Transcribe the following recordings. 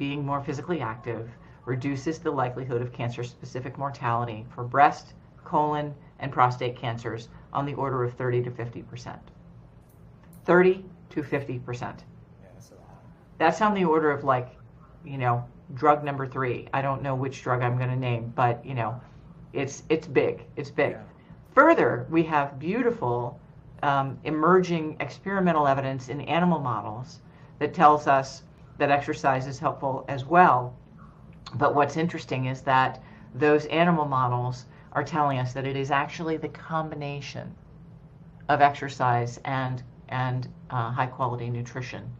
being more physically active reduces the likelihood of cancer-specific mortality for breast, colon, and prostate cancers on the order of 30 to 50%. 30 to 50%. Yeah, that's a lot. That's on the order of, like, drug number 3. I don't know which drug I'm going to name, but it's big. It's big. Yeah. Further, we have beautiful emerging experimental evidence in animal models that tells us that exercise is helpful as well. But what's interesting is that those animal models are telling us that it is actually the combination of exercise and high quality nutrition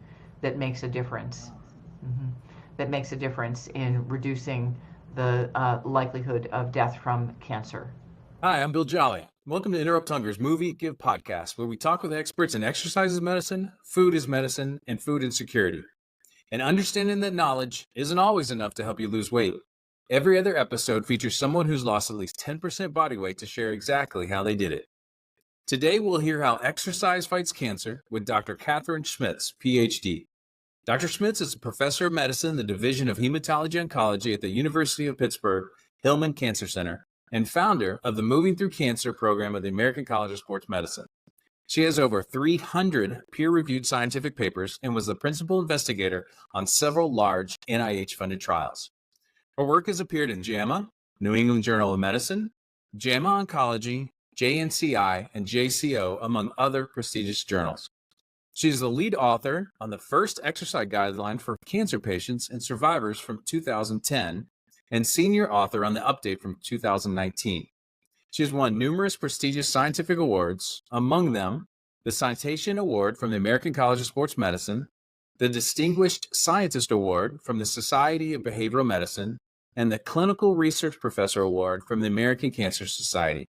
that makes a difference. That makes a difference in reducing the likelihood of death from cancer. Hi, I'm Bill Jollie. Welcome to Interrupt Hunger's Movie Give podcast, where we talk with experts in exercise as medicine, food as medicine, and food insecurity. And understanding that knowledge isn't always enough to help you lose weight. Every other episode features someone who's lost at least 10% body weight to share exactly how they did it. Today, we'll hear how exercise fights cancer with Dr. Kathryn Schmitz, PhD. Dr. Schmitz is a professor of medicine in the Division of Hematology Oncology at the University of Pittsburgh Hillman Cancer Center and founder of the Moving Through Cancer program of the American College of Sports Medicine. She has over 300 peer-reviewed scientific papers and was the principal investigator on several large NIH-funded trials. Her work has appeared in JAMA, New England Journal of Medicine, JAMA Oncology, JNCI, and JCO, among other prestigious journals. She is the lead author on the first exercise guideline for cancer patients and survivors from 2010 and senior author on the update from 2019. She has won numerous prestigious scientific awards, among them the Citation Award from the American College of Sports Medicine, the Distinguished Scientist Award from the Society of Behavioral Medicine, and the Clinical Research Professor Award from the American Cancer Society.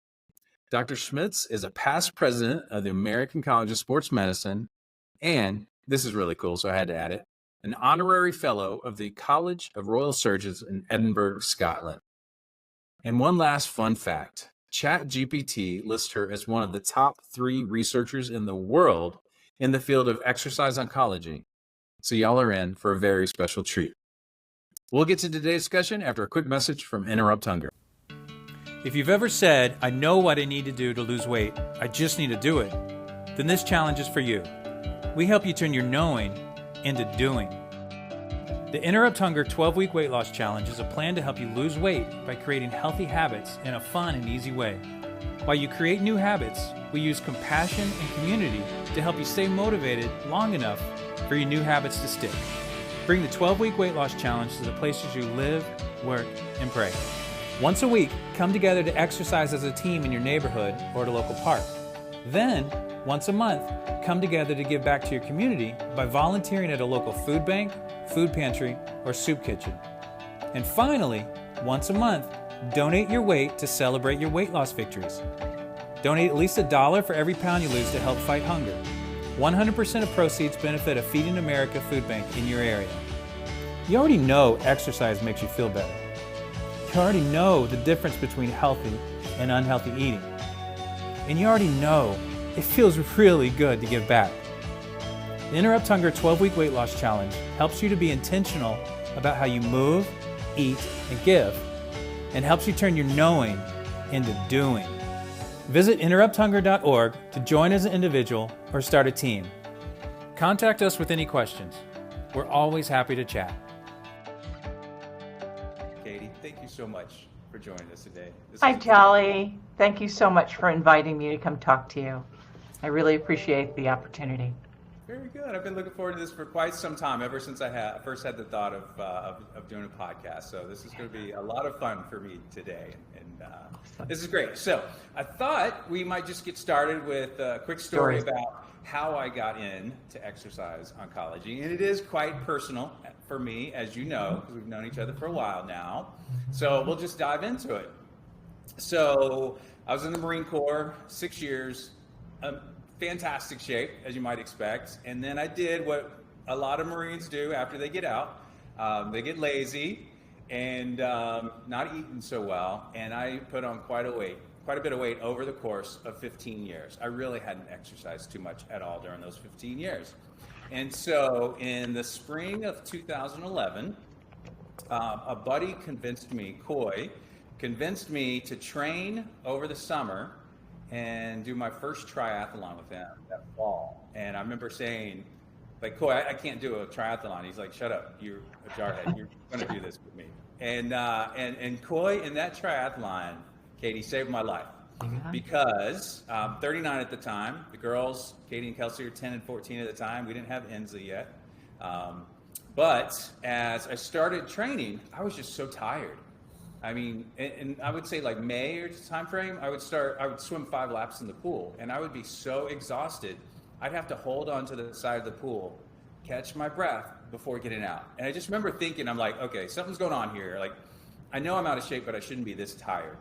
Dr. Schmitz is a past president of the American College of Sports Medicine, and this is really cool, so I had to add it, an honorary fellow of the College of Royal Surgeons in Edinburgh, Scotland. And one last fun fact, ChatGPT lists her as one of the top 3 researchers in the world in the field of exercise oncology. So y'all are in for a very special treat. We'll get to today's discussion after a quick message from Interrupt Hunger. If you've ever said, I know what I need to do to lose weight, I just need to do it, then this challenge is for you. We help you turn your knowing into doing. The Interrupt Hunger 12-week weight loss challenge is a plan to help you lose weight by creating healthy habits in a fun and easy way. While you create new habits, we use compassion and community to help you stay motivated long enough for your new habits to stick. Bring the 12-week weight loss challenge to the places you live, work, and pray. Once a week, come together to exercise as a team in your neighborhood or at a local park. Then, once a month, come together to give back to your community by volunteering at a local food bank, food pantry, or soup kitchen. And finally, once a month, donate your weight to celebrate your weight loss victories. Donate at least $1 for every pound you lose to help fight hunger. 100% of proceeds benefit a Feeding America food bank in your area. You already know exercise makes you feel better. You already know the difference between healthy and unhealthy eating. And you already know it feels really good to give back. The Interrupt Hunger 12-week weight loss challenge helps you to be intentional about how you move, eat, and give, and helps you turn your knowing into doing. Visit interrupthunger.org to join as an individual or start a team. Contact us with any questions. We're always happy to chat. Katie, thank you so much for joining us today. Hi, Jollie. Thank you so much for inviting me to come talk to you. I really appreciate the opportunity. Very good. I've been looking forward to this for quite some time, ever since I first had the thought of doing a podcast. So this is going to be a lot of fun for me today, and this is great. So I thought we might just get started with a quick story about how I got into exercise oncology, and it is quite personal for me, as you know, because we've known each other for a while now. So we'll just dive into it. So I was in the Marine Corps, 6 years. Fantastic shape, as you might expect. And then I did what a lot of Marines do after they get out. They get lazy and not eating so well. And I put on quite a bit of weight over the course of 15 years. I really hadn't exercised too much at all during those 15 years. And so in the spring of 2011, a buddy convinced me, Coy, convinced me to train over the summer and do my first triathlon with him that fall. And I remember saying, like, Coy, I can't do a triathlon. He's like, shut up, you're a jarhead. You're going to do this with me. And Coy in that triathlon, Katie, saved my life. Because 39 at the time, the girls, Katie and Kelsey, are 10 and 14 at the time. We didn't have Enza yet. But as I started training, I was just so tired. I mean, and I would say like May or time frame, I would swim 5 laps in the pool, and I would be so exhausted. I'd have to hold on to the side of the pool, catch my breath before getting out. And I just remember thinking, I'm like, okay, something's going on here. Like, I know I'm out of shape, but I shouldn't be this tired.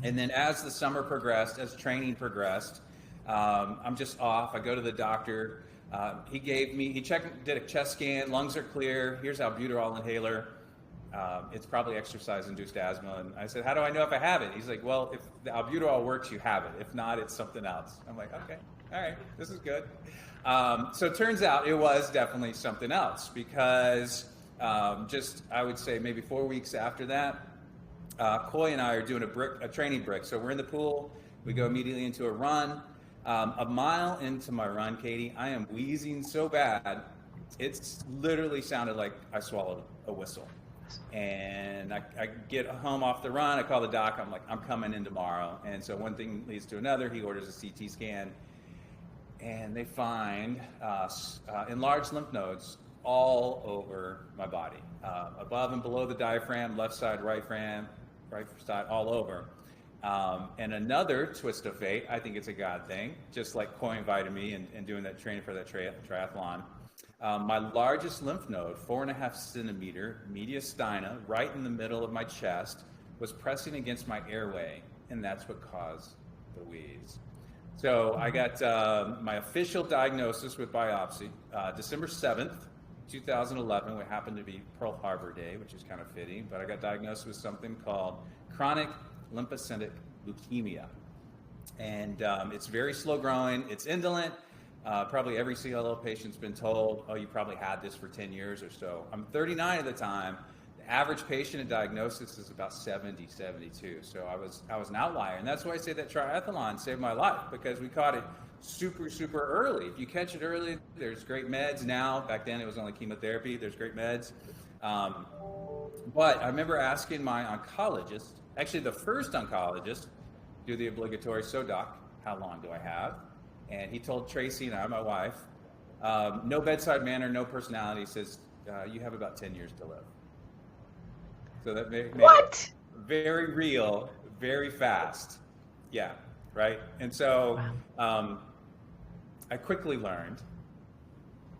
And then as the summer progressed, as training progressed, I'm just off. I go to the doctor. He did a chest scan, lungs are clear. Here's albuterol inhaler. It's probably exercise-induced asthma. And I said, how do I know if I have it? He's like, well, if the albuterol works, you have it. If not, it's something else. I'm like, okay, all right, this is good. So it turns out it was definitely something else, because I would say maybe 4 weeks after that, Coy and I are doing a training brick. So we're in the pool. We go immediately into a run. A mile into my run, Katie, I am wheezing so bad, it's literally sounded like I swallowed a whistle. And I get home off the run, I call the doc, I'm like, I'm coming in tomorrow. And so one thing leads to another. He orders a CT scan, and they find enlarged lymph nodes all over my body, above and below the diaphragm, left side, right side, all over. And another twist of fate, I think it's a God thing, just like Coy invited me and doing that training for that triathlon. My largest lymph node, 4.5 centimeter, mediastina, right in the middle of my chest, was pressing against my airway, and that's what caused the wheeze. So I got my official diagnosis with biopsy, December 7th, 2011, what happened to be Pearl Harbor Day, which is kind of fitting, but I got diagnosed with something called chronic lymphocytic leukemia. And it's very slow growing, it's indolent. Probably every CLL patient's been told, oh, you probably had this for 10 years or so. I'm 39 at the time. The average patient in diagnosis is about 70, 72. So I was an outlier. And that's why I say that triathlon saved my life, because we caught it super, super early. If you catch it early, there's great meds now. Back then it was only chemotherapy. There's great meds. But I remember asking my oncologist, actually the first oncologist, do the obligatory, so doc, how long do I have? And he told Tracy and I, my wife, no bedside manner, no personality. He says, you have about 10 years to live. So that made it very real, very fast. Yeah, right? And so I quickly learned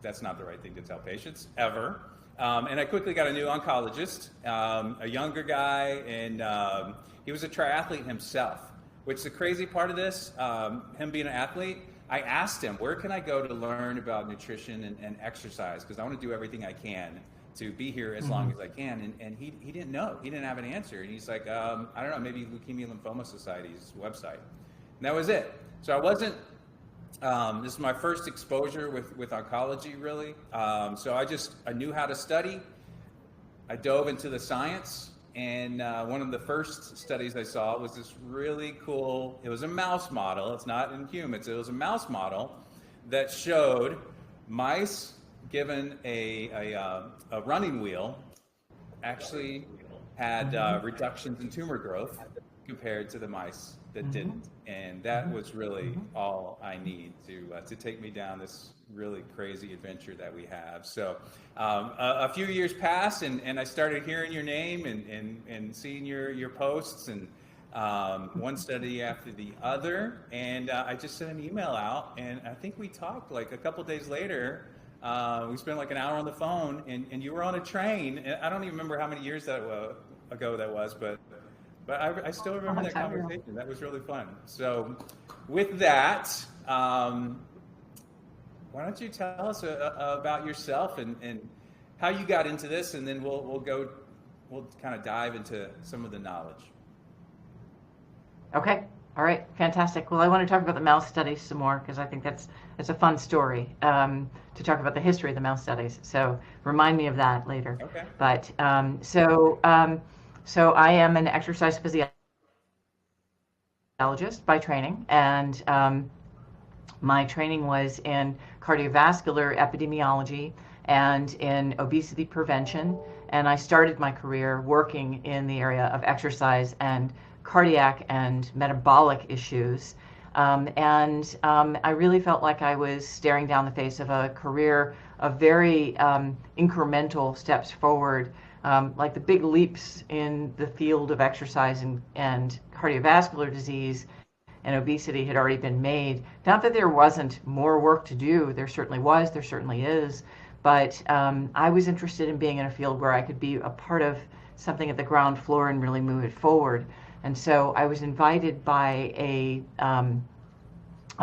that's not the right thing to tell patients, ever. And I quickly got a new oncologist, a younger guy, and he was a triathlete himself, which the crazy part of this, him being an athlete, I asked him, where can I go to learn about nutrition and exercise? Because I want to do everything I can to be here as long as I can. And he didn't know. He didn't have an answer. And he's like, I don't know, maybe Leukemia Lymphoma Society's website. And that was it. So I wasn't, this is my first exposure with oncology, really. So I knew how to study. I dove into the science. And one of the first studies I saw was this really cool, it was a mouse model, it's not in humans, it was a mouse model that showed mice given a running wheel actually had reductions in tumor growth compared to the mice that didn't. And that was really all I need to take me down this really crazy adventure that we have. So a few years passed, and I started hearing your name and seeing your posts, and one study after the other. And I just sent an email out, and I think we talked like a couple days later. We spent like an hour on the phone, and you were on a train. And I don't even remember how many years ago that was, but I still remember that conversation. That was really fun. So with that, why don't you tell us about yourself and how you got into this, and then we'll kind of dive into some of the knowledge. Okay. All right, fantastic. Well, I want to talk about the mouse studies some more because I think that's a fun story to talk about the history of the mouse studies. So remind me of that later. Okay. But so I am an exercise physiologist by training, and my training was in cardiovascular epidemiology and in obesity prevention. And I started my career working in the area of exercise and cardiac and metabolic issues. I really felt like I was staring down the face of a career of very incremental steps forward, like the big leaps in the field of exercise and cardiovascular disease and obesity had already been made. Not that there wasn't more work to do, there certainly was, there certainly is, but I was interested in being in a field where I could be a part of something at the ground floor and really move it forward. And so I was invited by a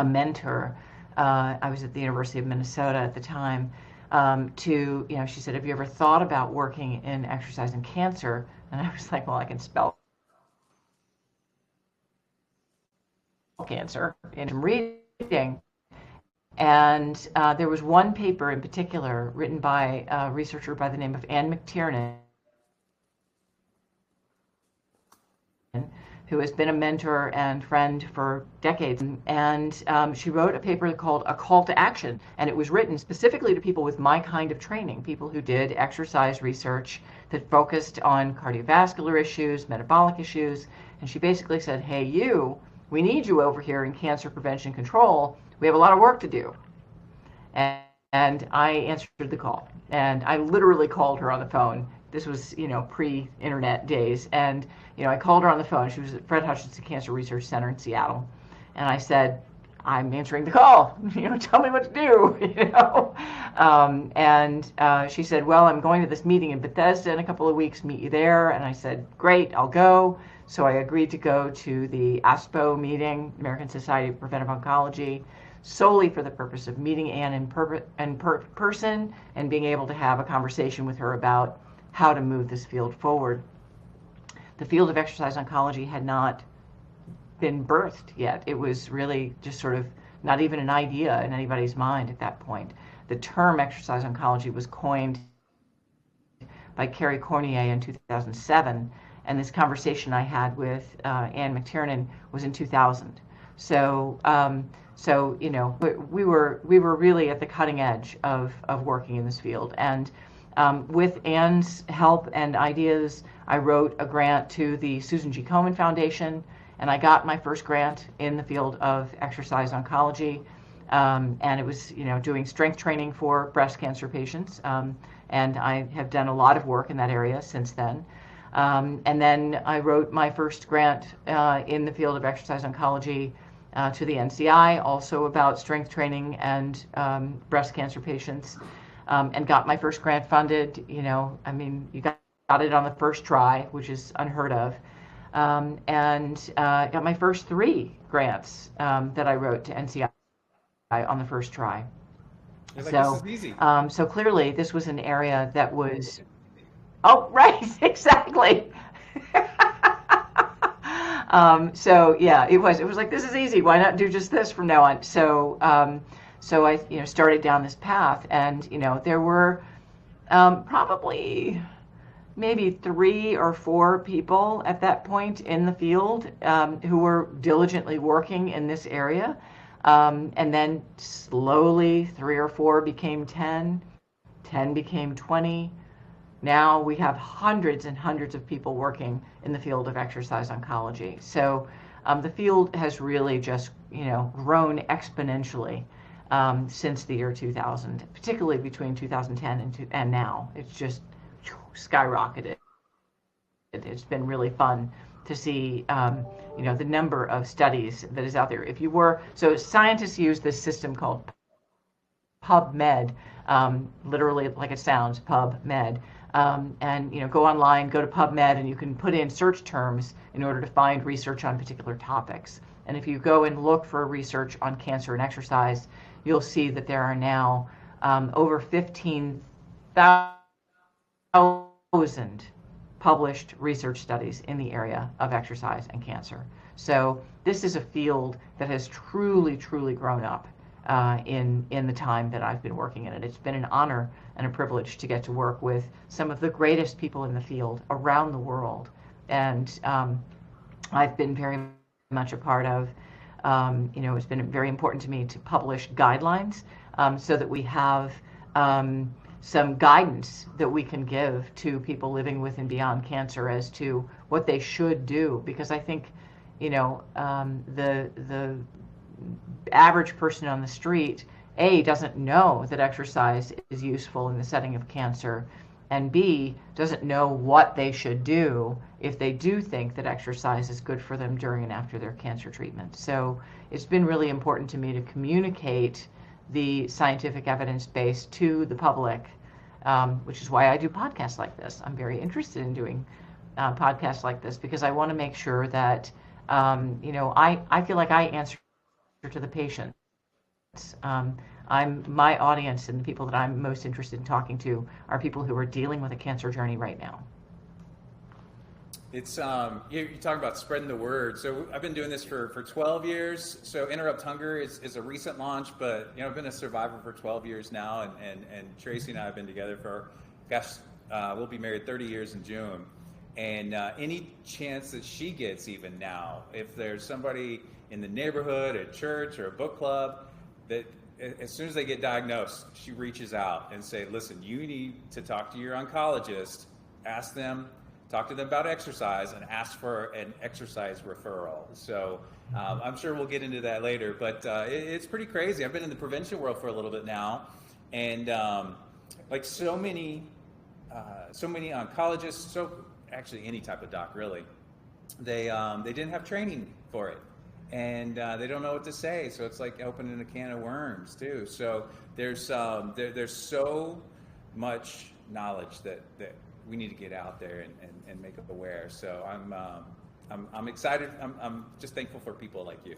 mentor. I was at the University of Minnesota at the time. She said, "Have you ever thought about working in exercise and cancer?" And I was like, "Well, I can spell cancer in reading." And there was one paper in particular written by a researcher by the name of Ann McTiernan, who has been a mentor and friend for decades. And she wrote a paper called A Call to Action. And it was written specifically to people with my kind of training, people who did exercise research that focused on cardiovascular issues, metabolic issues. And she basically said, "Hey, we need you over here in cancer prevention control. We have a lot of work to do." And I answered the call. And I literally called her on the phone. This was, pre-internet days. And, I called her on the phone. She was at Fred Hutchinson Cancer Research Center in Seattle. And I said, "I'm answering the call. Tell me what to do." She said, "Well, I'm going to this meeting in Bethesda in a couple of weeks. Meet you there." And I said, "Great, I'll go." So I agreed to go to the ASPO meeting, American Society of Preventive Oncology, solely for the purpose of meeting Ann in person and being able to have a conversation with her about how to move this field forward. The field of exercise oncology had not been birthed yet. It was really just sort of not even an idea in anybody's mind at that point. The term exercise oncology was coined by Carrie Cornier in 2007, and this conversation I had with Ann McTiernan was in 2000. So we were really at the cutting edge of working in this field. And with Ann's help and ideas, I wrote a grant to the Susan G. Komen Foundation, and I got my first grant in the field of exercise oncology. And it was, doing strength training for breast cancer patients. And I have done a lot of work in that area since then. And then I wrote my first grant in the field of exercise oncology to the NCI, also about strength training and breast cancer patients, and got my first grant funded. You got it on the first try, which is unheard of, and got my first 3 grants that I wrote to NCI on the first try. You're like, this is easy. So clearly this was an area that was, oh, right, exactly. So yeah, it was like, this is easy. Why not do just this from now on? So I, started down this path, and, there were probably maybe 3 or 4 people at that point in the field who were diligently working in this area. And then slowly 3 or 4 became 10 became 20. Now we have hundreds and hundreds of people working in the field of exercise oncology. So the field has really just, grown exponentially since the year 2000, particularly between 2010 and now. It's just skyrocketed. It's been really fun to see, the number of studies that is out there. So scientists use this system called PubMed, literally like it sounds, PubMed. And go online, go to PubMed, and you can put in search terms in order to find research on particular topics. And if you go and look for research on cancer and exercise, you'll see that there are now over 15,000 published research studies in the area of exercise and cancer. So this is a field that has truly, truly grown up in the time that I've been working in it. It's been an honor and a privilege to get to work with some of the greatest people in the field around the world. And I've been very much a part of, it's been very important to me to publish guidelines so that we have some guidance that we can give to people living with and beyond cancer as to what they should do. Because I think, the average person on the street, A, doesn't know that exercise is useful in the setting of cancer, and B, doesn't know what they should do if they do think that exercise is good for them during and after their cancer treatment. So it's been really important to me to communicate the scientific evidence base to the public, which is why I do podcasts like this. I'm very interested in doing podcasts like this because I want to make sure that, I feel like I answer to the patients. My audience and the people that I'm most interested in talking to are people who are dealing with a cancer journey right now. It's you talk about spreading the word. So I've been doing this for 12 years. So Interrupt Hunger is a recent launch, but I've been a survivor for 12 years now, and Tracy and I have been together for, we'll be married 30 years in June. And any chance that she gets, even now, if there's somebody in the neighborhood, at church, or a book club, that as soon as they get diagnosed, she reaches out and say, listen, you need to talk to your oncologist, talk to them about exercise, and ask for an exercise referral. So I'm sure we'll get into that later, but it's pretty crazy. I've been in the prevention world for a little bit now, and like so many oncologists, so actually any type of doc really, they didn't have training for it. And they don't know what to say, so it's like opening a can of worms too. So there's so much knowledge that we need to get out there and make it aware. So I'm excited. I'm just thankful for people like you.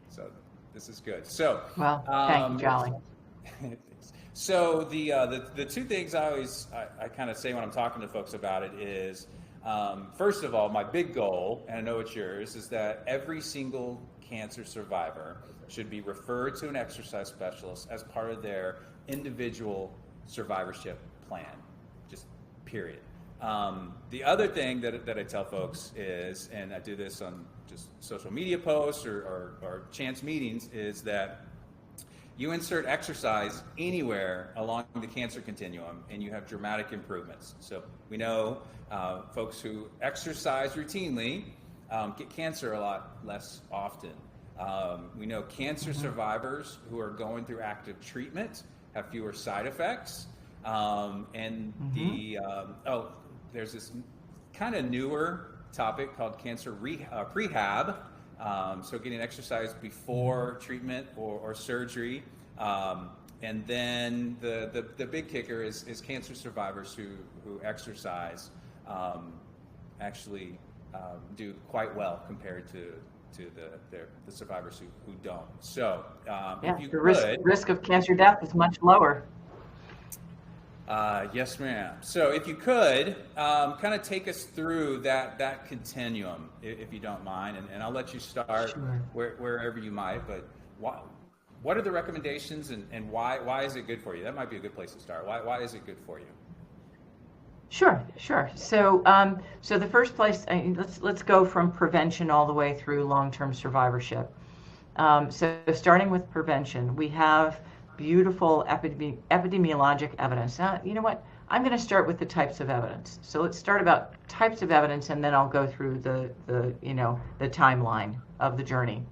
So this is good. So well, thank you, Jollie. So the two things I kind of say when I'm talking to folks about it is, first of all, my big goal, and I know it's yours, is that every single cancer survivor should be referred to an exercise specialist as part of their individual survivorship plan, just period. The other thing that I tell folks is, and I do this on just social media posts or chance meetings, is that you insert exercise anywhere along the cancer continuum and you have dramatic improvements. So we know folks who exercise routinely get cancer a lot less often. We know cancer survivors who are going through active treatment have fewer side effects. There's this kind of newer topic called cancer prehab. So getting exercise before treatment or surgery. And then the big kicker is cancer survivors who exercise actually do quite well compared to the survivors who don't. So if you the risk of cancer death is much lower. Yes, ma'am. So if you could kind of take us through that continuum, if you don't mind, and I'll let you start wherever you might, but what are the recommendations and why is it good for you? That might be a good place to start. Why is it good for you? Sure. So the first place, let's go from prevention all the way through long-term survivorship. So starting with prevention, we have beautiful epidemiologic evidence. Now, you know what? I'm going to start with the types of evidence. So let's start about types of evidence, and then I'll go through the timeline of the journey.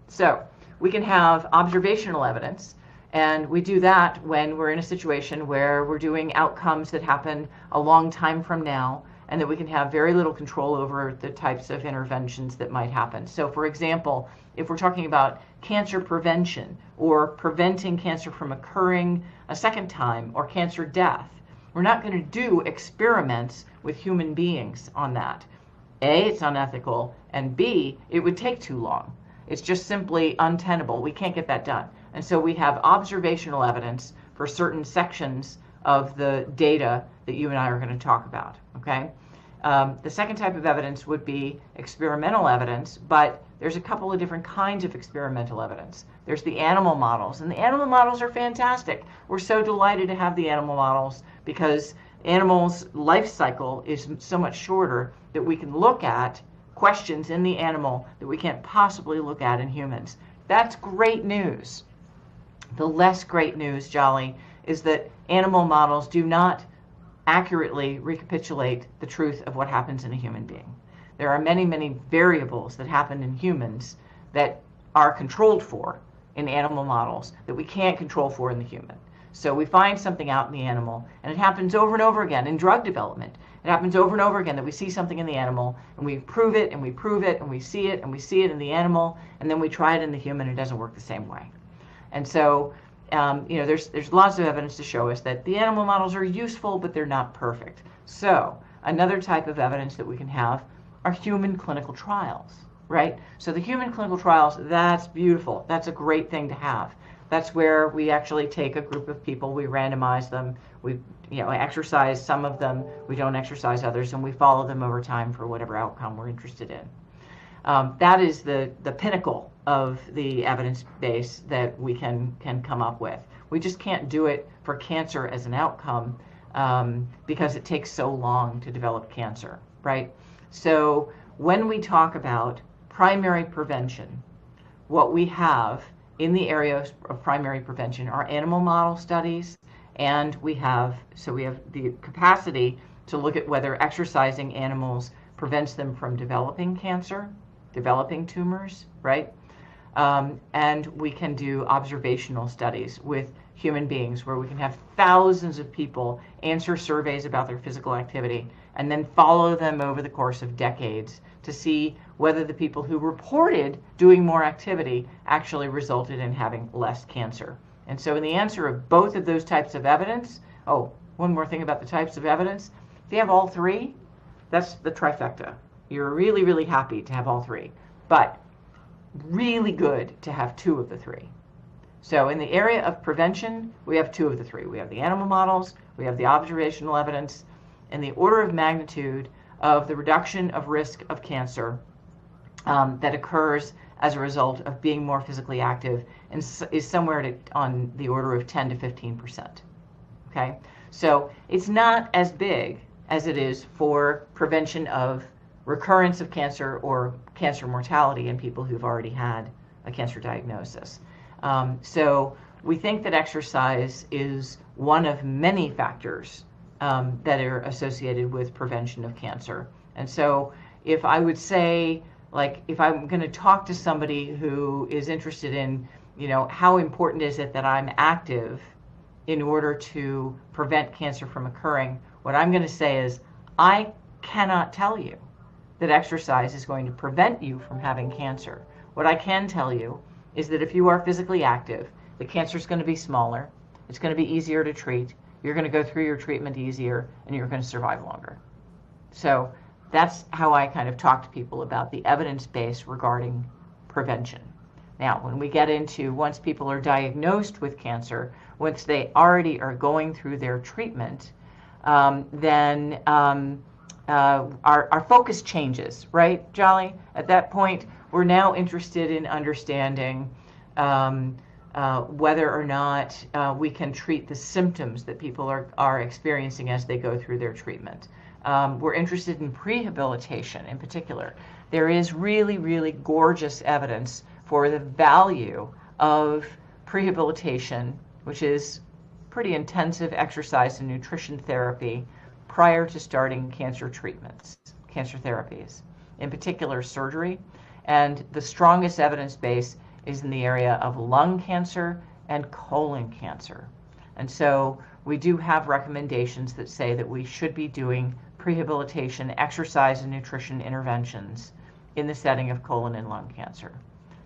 So we can have observational evidence, and we do that when we're in a situation where we're doing outcomes that happen a long time from now, and that we can have very little control over the types of interventions that might happen. So for example, if we're talking about cancer prevention or preventing cancer from occurring a second time or cancer death, we're not going to do experiments with human beings on that. A, it's unethical, and B, it would take too long. It's just simply untenable. We can't get that done. And so we have observational evidence for certain sections of the data that you and I are going to talk about, okay? The second type of evidence would be experimental evidence, but there's a couple of different kinds of experimental evidence. There's the animal models, and the animal models are fantastic. We're so delighted to have the animal models because animals' life cycle is so much shorter that we can look at questions in the animal that we can't possibly look at in humans. That's great news. The less great news, Jollie, is that animal models do not accurately recapitulate the truth of what happens in a human being. There are many, many variables that happen in humans that are controlled for in animal models that we can't control for in the human. So we find something out in the animal, and it happens over and over again in drug development. It happens over and over again that we see something in the animal, and we prove it, and we prove it, and we see it, and we see it in the animal, and then we try it in the human, and it doesn't work the same way. And so there's lots of evidence to show us that the animal models are useful, but they're not perfect. So another type of evidence that we can have are human clinical trials, right? So the human clinical trials, that's beautiful. That's a great thing to have. That's where we actually take a group of people, we randomize them, we exercise some of them, we don't exercise others, and we follow them over time for whatever outcome we're interested in. That is the pinnacle of the evidence base that we can come up with. We just can't do it for cancer as an outcome because it takes so long to develop cancer, right? So when we talk about primary prevention, what we have in the area of primary prevention are animal model studies, and we have the capacity to look at whether exercising animals prevents them from developing cancer, developing tumors, right? And we can do observational studies with human beings where we can have thousands of people answer surveys about their physical activity and then follow them over the course of decades to see whether the people who reported doing more activity actually resulted in having less cancer. And so in the answer of both of those types of evidence, one more thing about the types of evidence, if you have all three, that's the trifecta. You're really, really happy to have all three, but really good to have two of the three. So in the area of prevention, we have two of the three. We have the animal models, we have the observational evidence, and the order of magnitude of the reduction of risk of cancer that occurs as a result of being more physically active and is somewhere on the order of 10 to 15%. Okay, so it's not as big as it is for prevention of recurrence of cancer or cancer mortality in people who've already had a cancer diagnosis. So we think that exercise is one of many factors that are associated with prevention of cancer. And so if I would say, if I'm going to talk to somebody who is interested in, how important is it that I'm active in order to prevent cancer from occurring, what I'm going to say is, I cannot tell you that exercise is going to prevent you from having cancer. What I can tell you is that if you are physically active, the cancer is going to be smaller, it's going to be easier to treat, you're going to go through your treatment easier, and you're going to survive longer. So that's how I kind of talk to people about the evidence base regarding prevention. Now, when we get into once people are diagnosed with cancer, once they already are going through their treatment, then our focus changes, right, Jollie? At that point, we're now interested in understanding whether or not we can treat the symptoms that people are experiencing as they go through their treatment. We're interested in prehabilitation in particular. There is really, really gorgeous evidence for the value of prehabilitation, which is pretty intensive exercise and nutrition therapy prior to starting cancer treatments, cancer therapies, in particular surgery. And the strongest evidence base is in the area of lung cancer and colon cancer. And so we do have recommendations that say that we should be doing prehabilitation, exercise, and nutrition interventions in the setting of colon and lung cancer.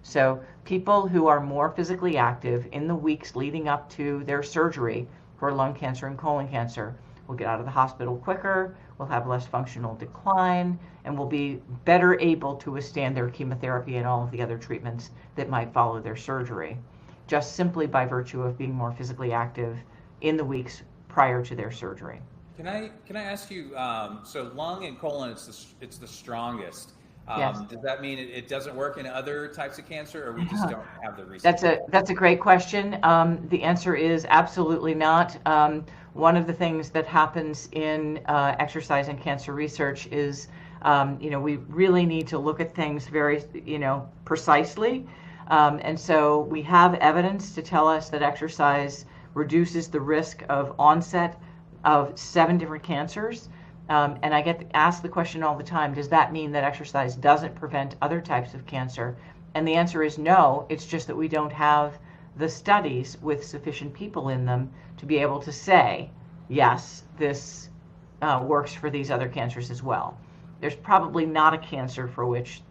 So people who are more physically active in the weeks leading up to their surgery for lung cancer and colon cancer will get out of the hospital quicker, will have less functional decline, and will be better able to withstand their chemotherapy and all of the other treatments that might follow their surgery, just simply by virtue of being more physically active in the weeks prior to their surgery. Can I ask you? So lung and colon, it's the strongest. Yes. Does that mean it doesn't work in other types of cancer, or we just don't have the research? That's a great question. The answer is absolutely not. One of the things that happens in exercise and cancer research is, we really need to look at things very, precisely. And so we have evidence to tell us that exercise reduces the risk of onset of 7 different cancers. And I get asked the question all the time, does that mean that exercise doesn't prevent other types of cancer? And the answer is no. It's just that we don't have the studies with sufficient people in them to be able to say, yes, this works for these other cancers as well. There's probably not a cancer for which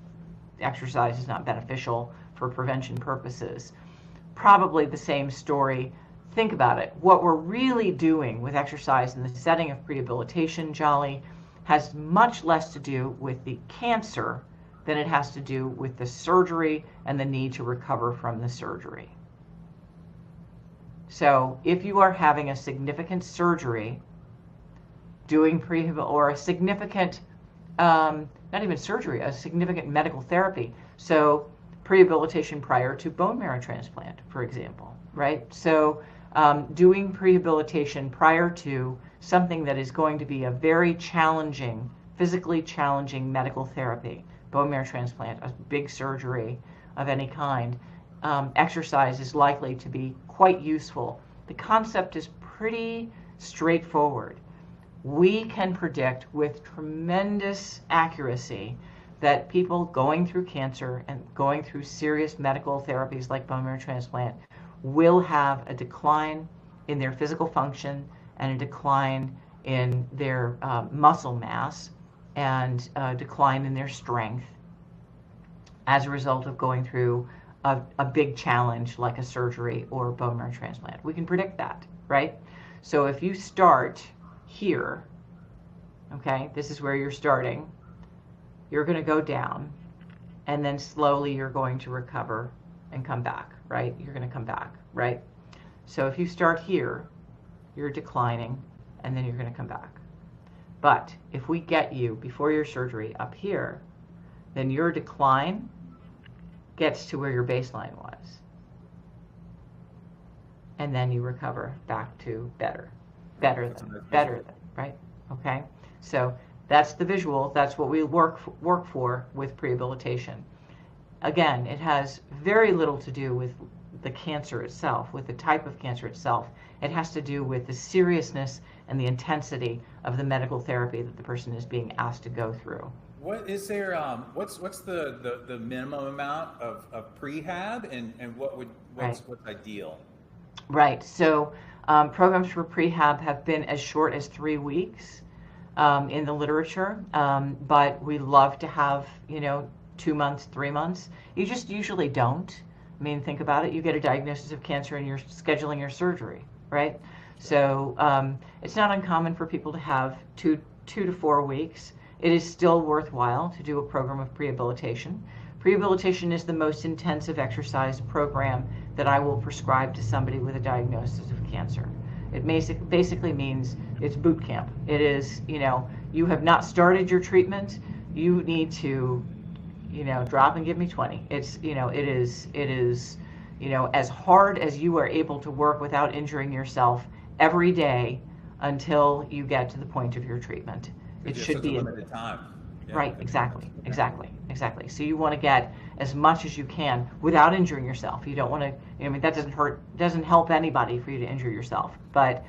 exercise is not beneficial for prevention purposes. Probably the same story. Think about it. What we're really doing with exercise in the setting of prehabilitation, Jollie, has much less to do with the cancer than it has to do with the surgery and the need to recover from the surgery. So if you are having a significant surgery, doing or a significant, not even surgery, a significant medical therapy, so prehabilitation prior to bone marrow transplant, for example, right? So doing prehabilitation prior to something that is going to be a very challenging, physically challenging medical therapy, bone marrow transplant, a big surgery of any kind, exercise is likely to be quite useful. The concept is pretty straightforward. We can predict with tremendous accuracy that people going through cancer and going through serious medical therapies like bone marrow transplant will have a decline in their physical function and a decline in their muscle mass and a decline in their strength as a result of going through a big challenge like a surgery or bone marrow transplant. We can predict that, right? So if you start here, okay, this is where you're starting, you're going to go down, and then slowly you're going to recover and come back, right? You're going to come back, right? So if you start here, you're declining, and then you're going to come back. But if we get you before your surgery up here, then your decline gets to where your baseline was. And then you recover back to better than, right? Okay? So that's the visual. That's what we work for with prehabilitation. Again, it has very little to do with the cancer itself, with the type of cancer itself. It has to do with the seriousness and the intensity of the medical therapy that the person is being asked to go through. What is there? What's the minimum amount of prehab, and what's ideal? Right. So programs for prehab have been as short as 3 weeks in the literature, but we love to have 2 months, 3 months. You just usually don't. I mean, think about it. You get a diagnosis of cancer and you're scheduling your surgery, right? So it's not uncommon for people to have 2 to 4 weeks. It is still worthwhile to do a program of prehabilitation. Prehabilitation is the most intensive exercise program that I will prescribe to somebody with a diagnosis of cancer. It basically means it's boot camp. It is, you have not started your treatment. You need to, drop and give me 20. It's, it is, as hard as you are able to work without injuring yourself every day until you get to the point of your treatment. It should be limited time. Yeah. Right, exactly. So you want to get as much as you can without injuring yourself. You don't want to, that doesn't help anybody for you to injure yourself. But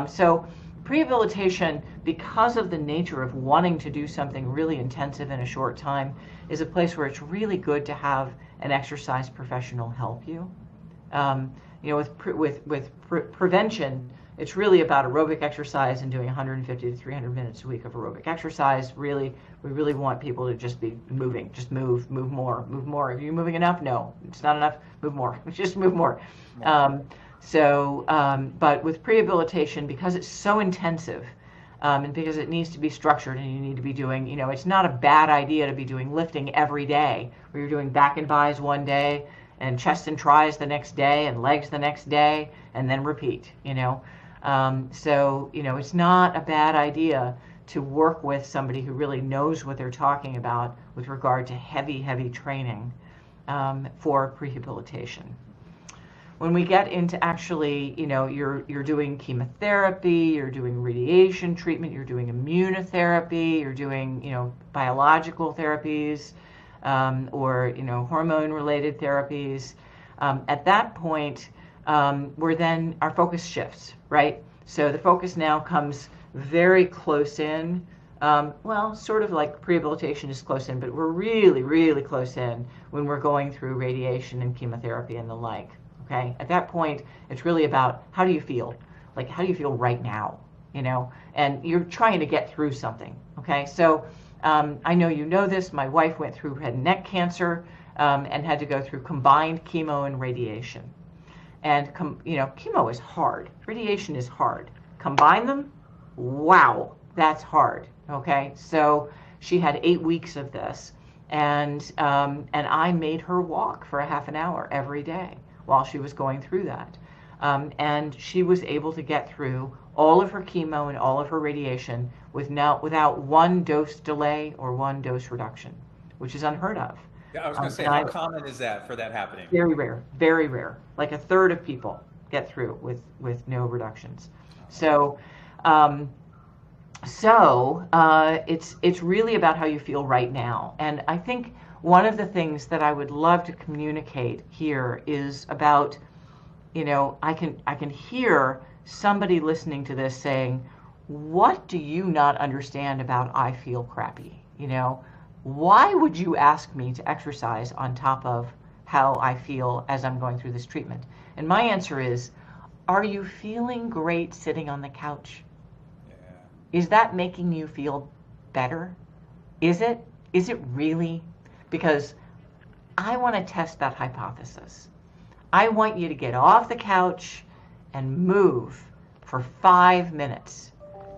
so prehabilitation, because of the nature of wanting to do something really intensive in a short time, is a place where it's really good to have an exercise professional help you. With prevention, it's really about aerobic exercise and doing 150 to 300 minutes a week of aerobic exercise. Really, we really want people to just be moving. Just move more. Are you moving enough? No, it's not enough. Move more. Just move more. But with prehabilitation, because it's so intensive, and because it needs to be structured and you need to be doing, it's not a bad idea to be doing lifting every day, where you're doing back and bis one day and chest and tris the next day and legs the next day and then repeat, So, it's not a bad idea to work with somebody who really knows what they're talking about with regard to heavy, heavy training for prehabilitation. When we get into actually, you're doing chemotherapy, you're doing radiation treatment, you're doing immunotherapy, you're doing, biological therapies, or, hormone-related therapies. At that point, our focus shifts, right? So the focus now comes very close in. Sort of like prehabilitation is close in, but we're really, really close in when we're going through radiation and chemotherapy and the like. Okay, at that point, it's really about how do you feel? Like, how do you feel right now? And you're trying to get through something. Okay, so I know you know this. My wife went through head and neck cancer and had to go through combined chemo and radiation. And chemo is hard. Radiation is hard. Combine them, wow, that's hard. Okay, so she had 8 weeks of this, and I made her walk for a half an hour every day while she was going through that. And she was able to get through all of her chemo and all of her radiation without one dose delay or one dose reduction, which is unheard of. Yeah, I was going to say, how common is that for that happening? Very rare, very rare. Like a third of people get through with no reductions. So, it's really about how you feel right now. And I think one of the things that I would love to communicate here is about, I can hear somebody listening to this saying, what do you not understand about I feel crappy? Why would you ask me to exercise on top of how I feel as I'm going through this treatment? And my answer is, are you feeling great sitting on the couch? Yeah. Is that making you feel better? Is it? Is it really? Because I want to test that hypothesis. I want you to get off the couch and move for 5 minutes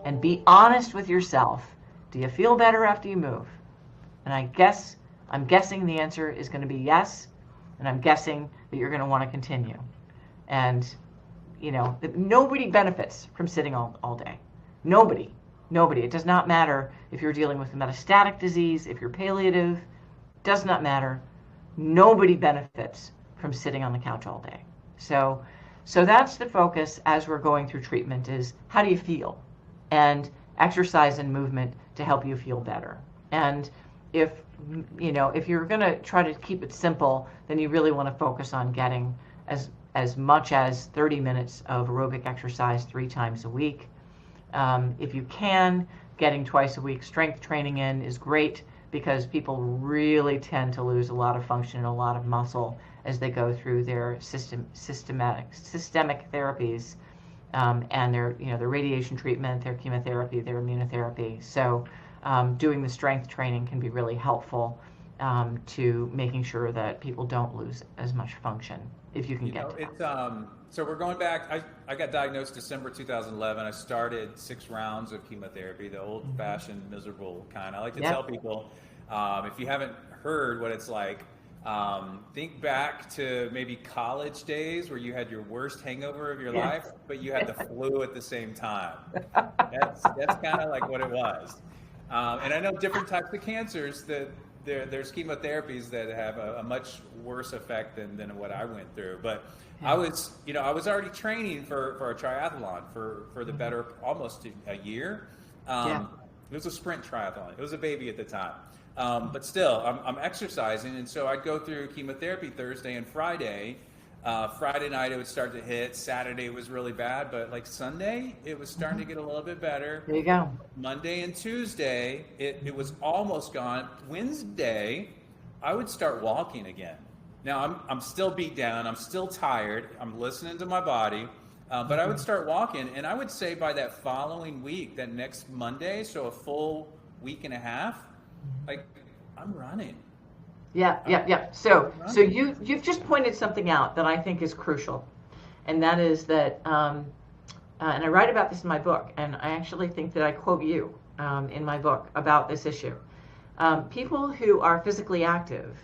and be honest with yourself. Do you feel better after you move? And I'm guessing the answer is going to be yes, and I'm guessing that you're going to want to continue. And, nobody benefits from sitting all day. Nobody. It does not matter if you're dealing with metastatic disease, if you're palliative, does not matter. Nobody benefits from sitting on the couch all day. So that's the focus as we're going through treatment is how do you feel? And exercise and movement to help you feel better. And if you're going to try to keep it simple, then you really want to focus on getting as much as 30 minutes of aerobic exercise 3 times a week. If you can, getting twice a week strength training in is great because people really tend to lose a lot of function and a lot of muscle as they go through their systemic therapies and their radiation treatment, their chemotherapy, their immunotherapy. So doing the strength training can be really helpful to making sure that people don't lose as much function if you can get to it. So we're going back. I got diagnosed December 2011. I started 6 rounds of chemotherapy, the old-fashioned miserable kind. I like to tell people, if you haven't heard what it's like, think back to maybe college days where you had your worst hangover of your life, but you had the flu at the same time. That's kind of like what it was. And I know different types of cancers that there's chemotherapies that have a much worse effect than what I went through. But I was already training for a triathlon for the better almost a year. It was a sprint triathlon. It was a baby at the time. But still, I'm exercising, and so I'd go through chemotherapy Thursday and Friday. Friday night it would start to hit. Saturday was really bad, but like Sunday it was starting to get a little bit better. There you go. Monday and Tuesday it was almost gone. Wednesday I would start walking again. Now I'm still beat down. I'm still tired. I'm listening to my body. But I would start walking, and I would say by that following week, that next Monday, so a full week and a half, like I'm running. Yeah. So you've just pointed something out that I think is crucial, and that is that, and I write about this in my book, and I actually think that I quote you in my book about this issue. People who are physically active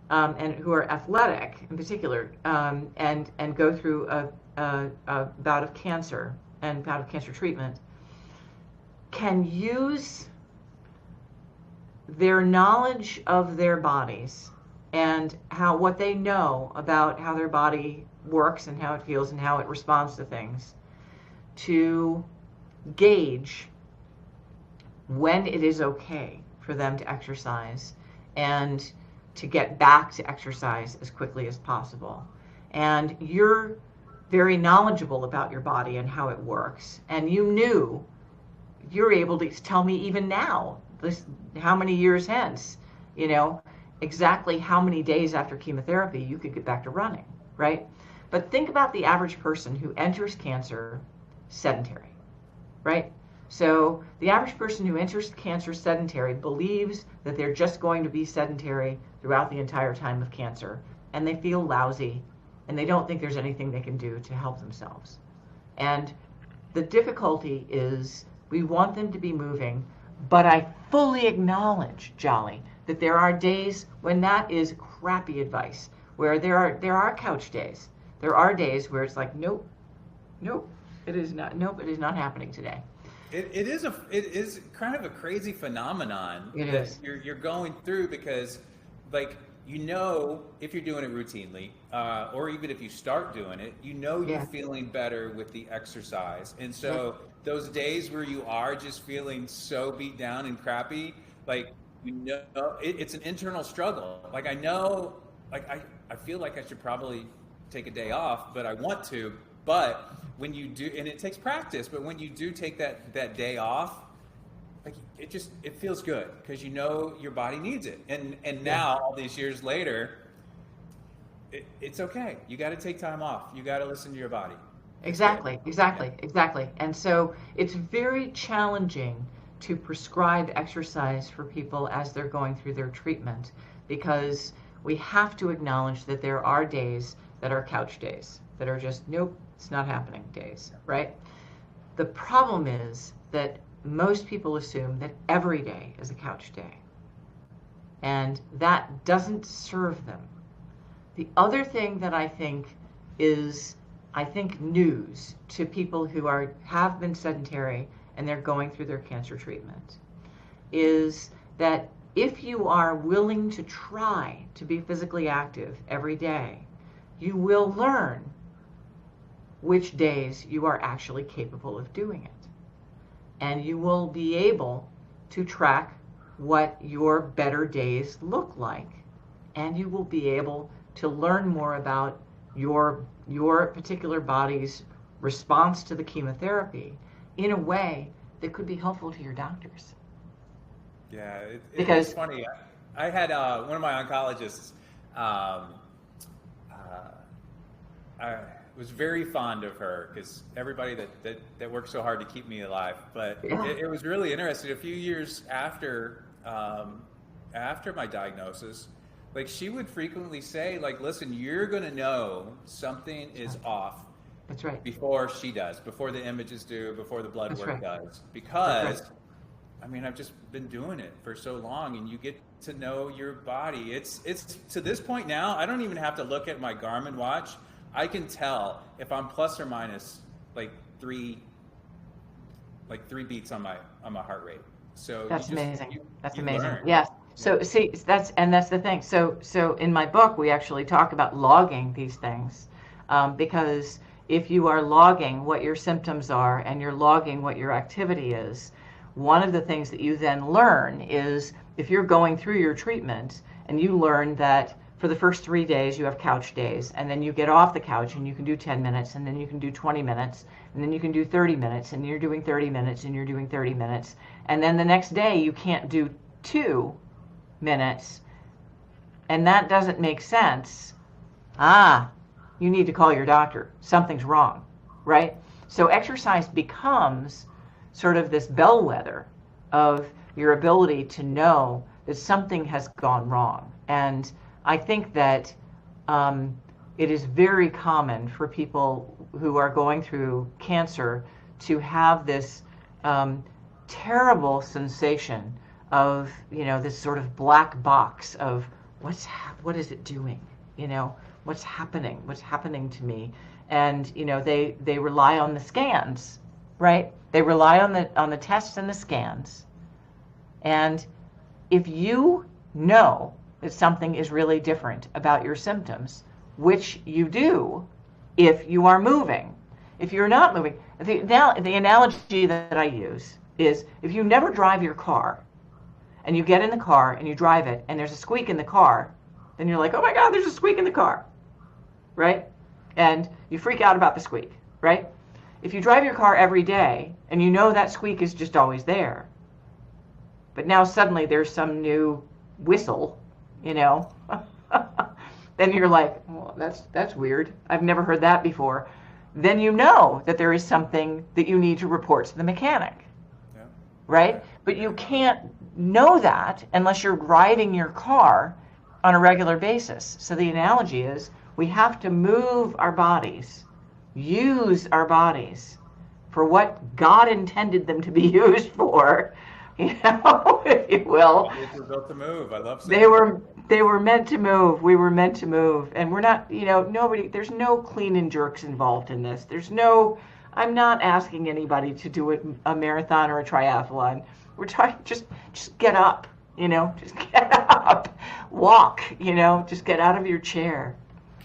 and who are athletic, in particular, and go through a bout of cancer, and out of cancer treatment can use their knowledge of their bodies and what they know about how their body works and how it feels and how it responds to things to gauge when it is okay for them to exercise and to get back to exercise as quickly as possible. And you're very knowledgeable about your body and how it works, and you're able to tell me even now, how many years hence, exactly how many days after chemotherapy you could get back to running, right? But think about the average person who enters cancer sedentary, right? So the average person who enters cancer sedentary believes that they're just going to be sedentary throughout the entire time of cancer, and they feel lousy, and they don't think there's anything they can do to help themselves. And the difficulty is we want them to be moving, but I fully acknowledge, Jollie, that there are days when that is crappy advice, where there are couch days. There are days where it's like, nope, it is not happening today. It is kind of a crazy phenomenon you're going through, because like, if you're doing it routinely, or even if you start doing it, you're feeling better with the exercise. And so those days where you are just feeling so beat down and crappy, like, it's an internal struggle. Like, I know, like, I feel like I should probably take a day off, but I want to. But when you do, and it takes practice, but when you do take that day off, like, it feels good, because your body needs it. And now, all these years later, it's okay. You got to take time off. You got to listen to your body. Exactly. And so it's very challenging to prescribe exercise for people as they're going through their treatment, because we have to acknowledge that there are days that are couch days, that are just, nope, it's not happening days, right? The problem is that most people assume that every day is a couch day, and that doesn't serve them. The other thing that I think is, news to people who have been sedentary and they're going through their cancer treatment, is that if you are willing to try to be physically active every day, you will learn which days you are actually capable of doing it. And you will be able to track what your better days look like. And you will be able to learn more about your particular body's response to the chemotherapy in a way that could be helpful to your doctors. Yeah, it's funny. I had one of my oncologists, I was very fond of her, because everybody that worked so hard to keep me alive. But it was really interesting. A few years after my diagnosis, like, she would frequently say, like, listen, you're going to know something is off. That's right. Before she does, before the images do, before the blood work does. Because, I mean, I've just been doing it for so long, and you get to know your body. It's to this point now, I don't even have to look at my Garmin watch. I can tell if I'm plus or minus like three beats on my heart rate. So that's amazing. That's amazing. Learn. Yes. So see, that's the thing. So in my book, we actually talk about logging these things, because if you are logging what your symptoms are and you're logging what your activity is, one of the things that you then learn is, if you're going through your treatment and you learn that for the first 3 days you have couch days, and then you get off the couch and you can do 10 minutes, and then you can do 20 minutes, and then you can do 30 minutes, and you're doing 30 minutes, and you're doing 30 minutes, and then the next day you can't do 2 minutes, and that doesn't make sense. You need to call your doctor. Something's wrong, right? So exercise becomes sort of this bellwether of your ability to know that something has gone wrong. And I think that it is very common for people who are going through cancer to have this terrible sensation of, this sort of black box of what is it doing? What's happening to me? And, they rely on the scans right? They rely on the tests and the scans. And if you know that something is really different about your symptoms, which you do if you are moving. If you're not moving, the analogy that I use is if you never drive your car and you get in the car and you drive it and there's a squeak in the car, then you're like, oh my God, there's a squeak in the car, right? And you freak out about the squeak, right? If you drive your car every day and you know that squeak is just always there, but now suddenly there's some new whistle, you know, then you're like, well, that's weird. I've never heard that before. Then you know that there is something that you need to report to the mechanic, right? But you can't know that unless you're driving your car on a regular basis. So the analogy is we have to move our bodies, use our bodies for what God intended them to be used for, you know, if you will. They were built to move. I love saying they were meant to move. We were meant to move. And we're not, you know, there's no clean and jerks involved in this. I'm not asking anybody to do a marathon or a triathlon. We're talking, just get up, you know, just get up, walk, you know, just get out of your chair.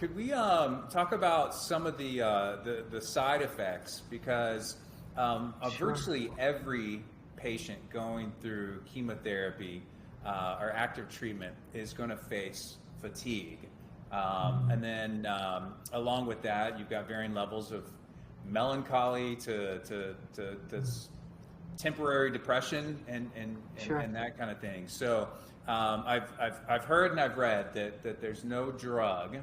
Could we talk about some of the side effects? Because virtually every patient going through chemotherapy or active treatment is going to face fatigue. And then along with that, you've got varying levels of melancholy to temporary depression and that kind of thing. So I've heard and I've read that there's no drug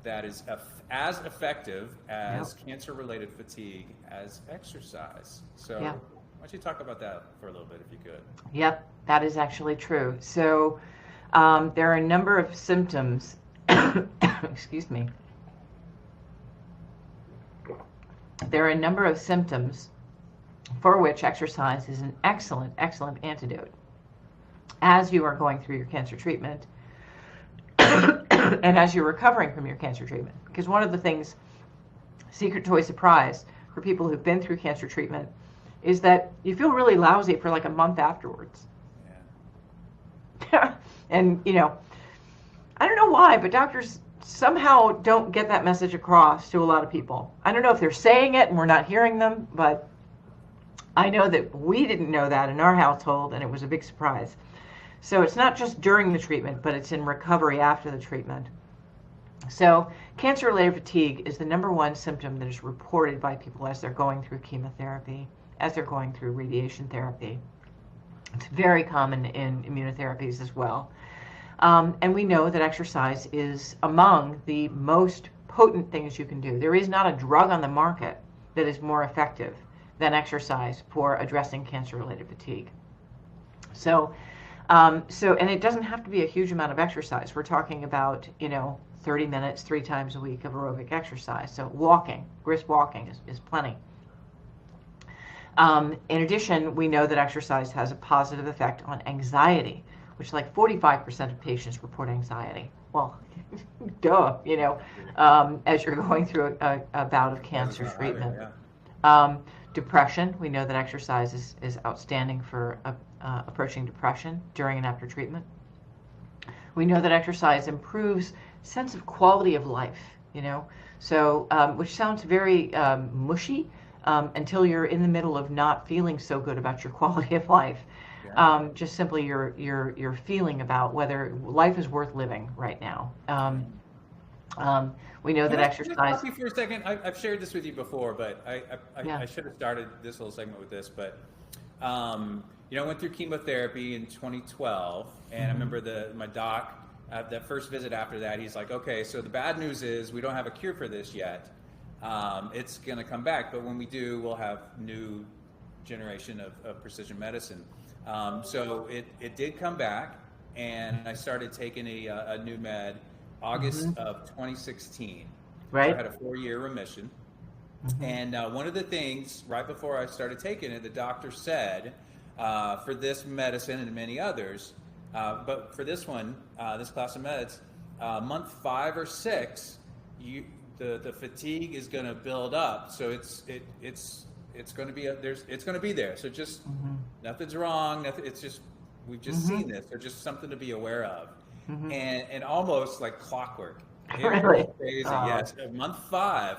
that is as effective as cancer-related fatigue as exercise. So why don't you talk about that for a little bit if you could? Yep, that is actually true. So there are a number of symptoms, excuse me. There are a number of symptoms for which exercise is an excellent, excellent antidote as you are going through your cancer treatment and as you're recovering from your cancer treatment. Because one of the things, secret toy surprise for people who've been through cancer treatment, is that you feel really lousy for like a month afterwards. Yeah. And, you know, I don't know why, but doctors somehow don't get that message across to a lot of people. I don't know if they're saying it and we're not hearing them, but I know that we didn't know that in our household, and it was a big surprise. So it's not just during the treatment, but it's in recovery after the treatment. So cancer-related fatigue is the number one symptom that is reported by people as they're going through chemotherapy, as they're going through radiation therapy. It's very common in immunotherapies as well. And we know that exercise is among the most potent things you can do. There is not a drug on the market that is more effective than exercise for addressing cancer-related fatigue. So and it doesn't have to be a huge amount of exercise. We're talking about, 30 minutes, 3 times a week of aerobic exercise. So walking, brisk walking is plenty. In addition, we know that exercise has a positive effect on anxiety, which like 45% of patients report anxiety. Well, duh, as you're going through a bout of cancer treatment. Depression, we know that exercise is outstanding for approaching depression during and after treatment. We know that exercise improves sense of quality of life, so which sounds very mushy until you're in the middle of not feeling so good about your quality of life. Just simply your feeling about whether life is worth living right now. We know that exercise. Can I stop you for a second? I've shared this with you before, but I should have started this little segment with this. But I went through chemotherapy in 2012, and I remember my doc at that first visit after that. He's like, "Okay, so the bad news is we don't have a cure for this yet. It's going to come back, but when we do, we'll have new generation of precision medicine." So it did come back, and I started taking a new med August of 2016. Right. So I had a 4-year remission. And one of the things right before I started taking it, the doctor said, for this medicine and many others, but for this one, this class of meds, month 5 or 6, the fatigue is going to build up. So it's it's going to be it's going to be there. So just nothing's wrong. Nothing. It's just we've just seen this. There's just something to be aware of, and almost like clockwork. It Really? was crazy. Yes. Month 5,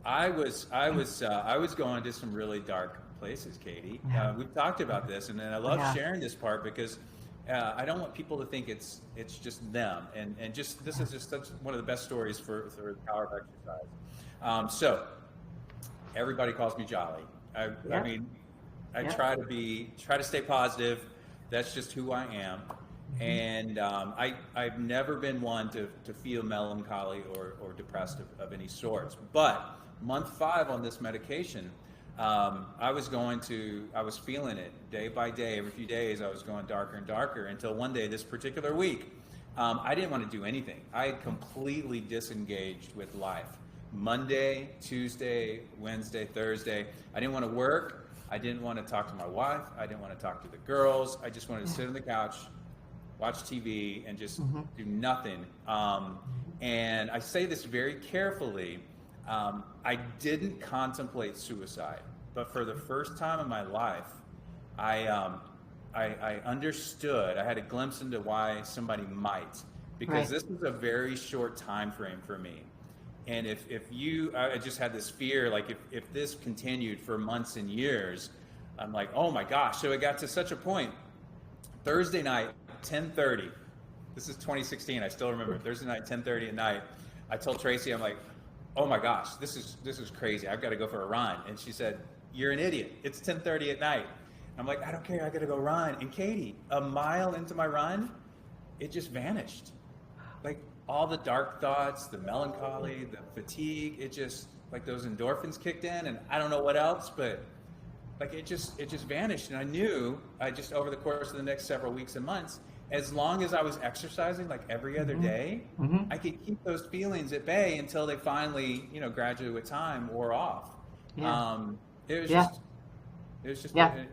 I was going to some really dark places, Katie. We've talked about this, and I love sharing this part because I don't want people to think it's just them, and just this is just such one of the best stories for the power of exercise. So everybody calls me Jollie. I mean, I try to stay positive. That's just who I am. And I've never been one to feel melancholy or depressed of any sorts. But month 5 on this medication, I was feeling it day by day. Every few days I was going darker and darker until one day, this particular week, I didn't want to do anything. I had completely disengaged with life. Monday, Tuesday, Wednesday, Thursday, I didn't want to work. I didn't want to talk to my wife. I didn't want to talk to the girls. I just wanted to sit on the couch, watch TV, and just do nothing. And I say this very carefully. I didn't contemplate suicide, but for the first time in my life, I understood. I had a glimpse into why somebody might, because this was a very short time frame for me. And I just had this fear, like if this continued for months and years, I'm like, oh my gosh. So it got to such a point. Thursday night, 10:30. This is 2016. I still remember. Thursday night, 10:30 at night. I told Tracy, I'm like, oh my gosh, this is crazy. I've got to go for a run. And she said, you're an idiot. It's 10:30 at night. I'm like, I don't care. I got to go run. And Katie, a mile into my run, it just vanished. Like all the dark thoughts, the melancholy, the fatigue, it just, like those endorphins kicked in, and I don't know what else, but like it just vanished. And I knew just over the course of the next several weeks and months, as long as I was exercising like every other day, I could keep those feelings at bay until they finally, gradually with time wore off. It was just an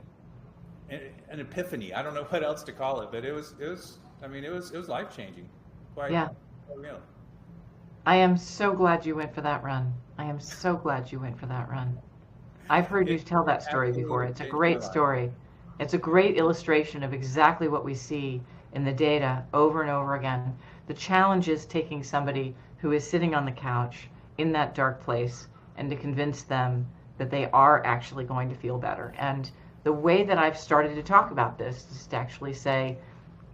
epiphany. I don't know what else to call it, but it was life changing. Quite real. I am so glad you went for that run. I've heard you tell that story before. It's a great story. It's a great illustration of exactly what we see in the data over and over again. The challenge is taking somebody who is sitting on the couch in that dark place and to convince them that they are actually going to feel better. And the way that I've started to talk about this is to actually say,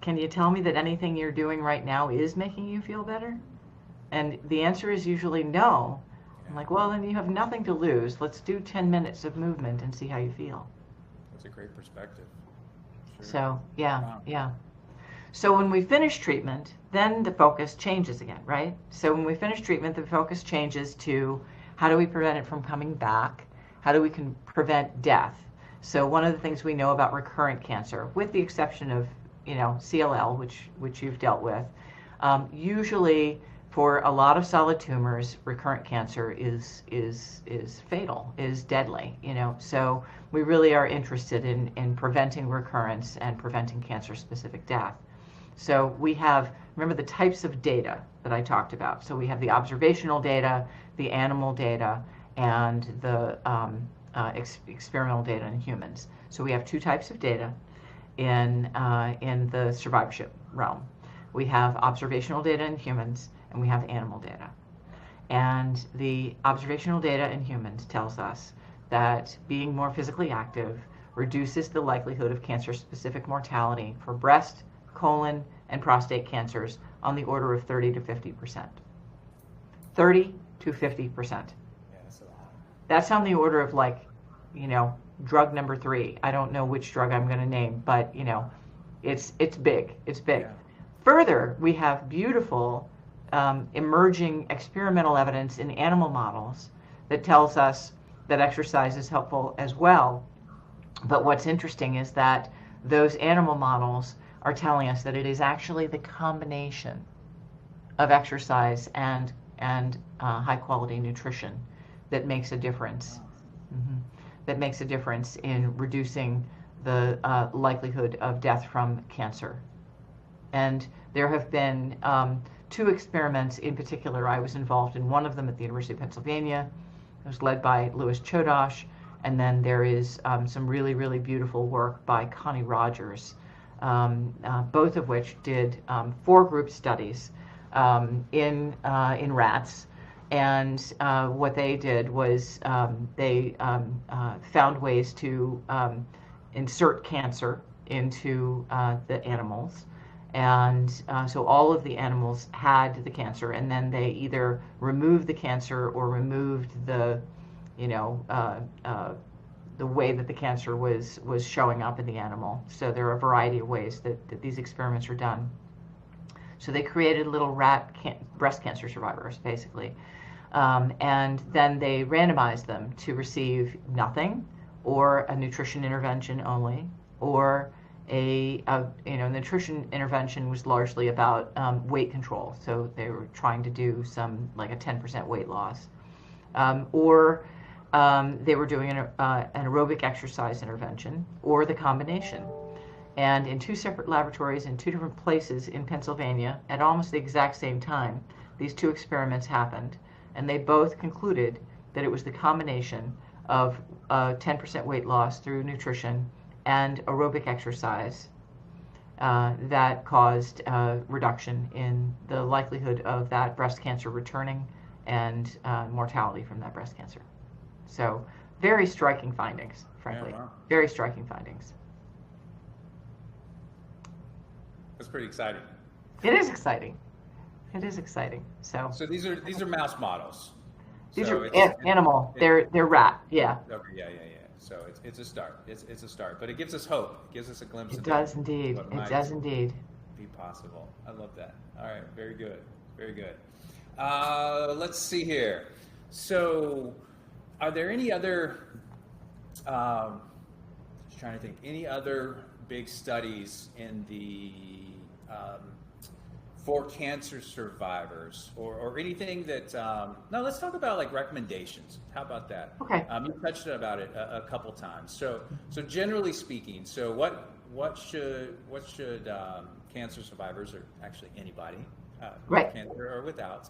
can you tell me that anything you're doing right now is making you feel better? And the answer is usually no. I'm like, well, then you have nothing to lose. Let's do 10 minutes of movement and see how you feel. That's a great perspective. Sure. So, yeah. So when we finish treatment, then the focus changes again, right? So when we finish treatment, the focus changes to how do we prevent it from coming back? How do we prevent death? So one of the things we know about recurrent cancer, with the exception of CLL, which you've dealt with, usually for a lot of solid tumors, recurrent cancer is fatal, is deadly. So we really are interested in preventing recurrence and preventing cancer-specific death. So we have, remember the types of data that I talked about. So we have the observational data, the animal data, and the experimental data in humans. So we have 2 types of data in the survivorship realm. We have observational data in humans, and we have animal data. And the observational data in humans tells us that being more physically active reduces the likelihood of cancer-specific mortality for breast, colon, and prostate cancers on the order of 30 to 50%. 30 to 50%. Yeah, that's a lot. That's on the order of drug number 3. I don't know which drug I'm going to name, but it's big. It's big. Yeah. Further, we have beautiful emerging experimental evidence in animal models that tells us that exercise is helpful as well. But what's interesting is that those animal models are telling us that it is actually the combination of exercise and high quality nutrition that makes a difference. That makes a difference in reducing the likelihood of death from cancer. And there have been 2 experiments in particular. I was involved in one of them at the University of Pennsylvania, It was led by Louis Chodosh, and then there is some really, really beautiful work by Connie Rogers, both of which did 4 group studies in rats. And what they did was they found ways to insert cancer into the animals. And so all of the animals had the cancer, and then they either removed the cancer or removed the, the way that the cancer was showing up in the animal. So there are a variety of ways that these experiments are done. So they created little breast cancer survivors, basically. And then they randomized them to receive nothing, or a nutrition intervention only, or nutrition intervention was largely about weight control. So they were trying to do some, like a 10% weight loss. Or they were doing an aerobic exercise intervention, or the combination. And in 2 separate laboratories in 2 different places in Pennsylvania at almost the exact same time, these 2 experiments happened. And they both concluded that it was the combination of 10% weight loss through nutrition and aerobic exercise that caused a reduction in the likelihood of that breast cancer returning and mortality from that breast cancer. So very striking findings, frankly. Yeah, wow. Very striking findings. That's pretty exciting. It is exciting. It is exciting. So these are mouse models. these So are animal. They're rat. Yeah. Okay, yeah. So it's a start. It's a start, but it gives us hope. It gives us a glimpse. It of does indeed. what It might does indeed. be possible. I love that. All right, very good, very good. Let's see here. So, are there any other? Just trying to think. Any other big studies in the for cancer survivors, or anything that? No, let's talk about like recommendations. How about that? Okay. You touched about it a couple times. So generally speaking, so what should cancer survivors, or actually anybody, Right. cancer or without,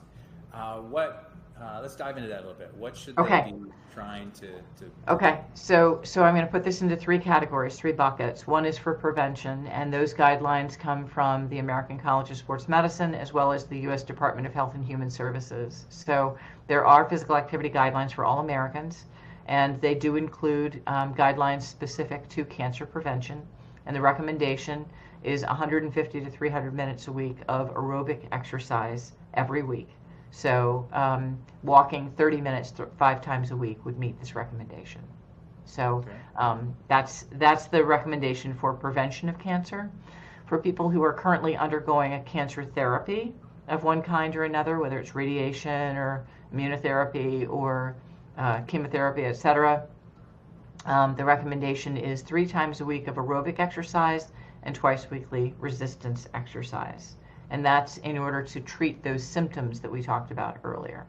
let's dive into that a little bit. What should Okay. they be trying to? Okay, so I'm going to put this into 3 categories, 3 buckets. One is for prevention, and those guidelines come from the American College of Sports Medicine as well as the U.S. Department of Health and Human Services. So there are physical activity guidelines for all Americans, and they do include guidelines specific to cancer prevention. And the recommendation is 150 to 300 minutes a week of aerobic exercise every week. So walking 30 minutes 5 times a week would meet this recommendation. So that's the recommendation for prevention of cancer. For people who are currently undergoing a cancer therapy of one kind or another, whether it's radiation or immunotherapy or chemotherapy, etc., the recommendation is 3 times a week of aerobic exercise and twice weekly resistance exercise. And that's in order to treat those symptoms that we talked about earlier.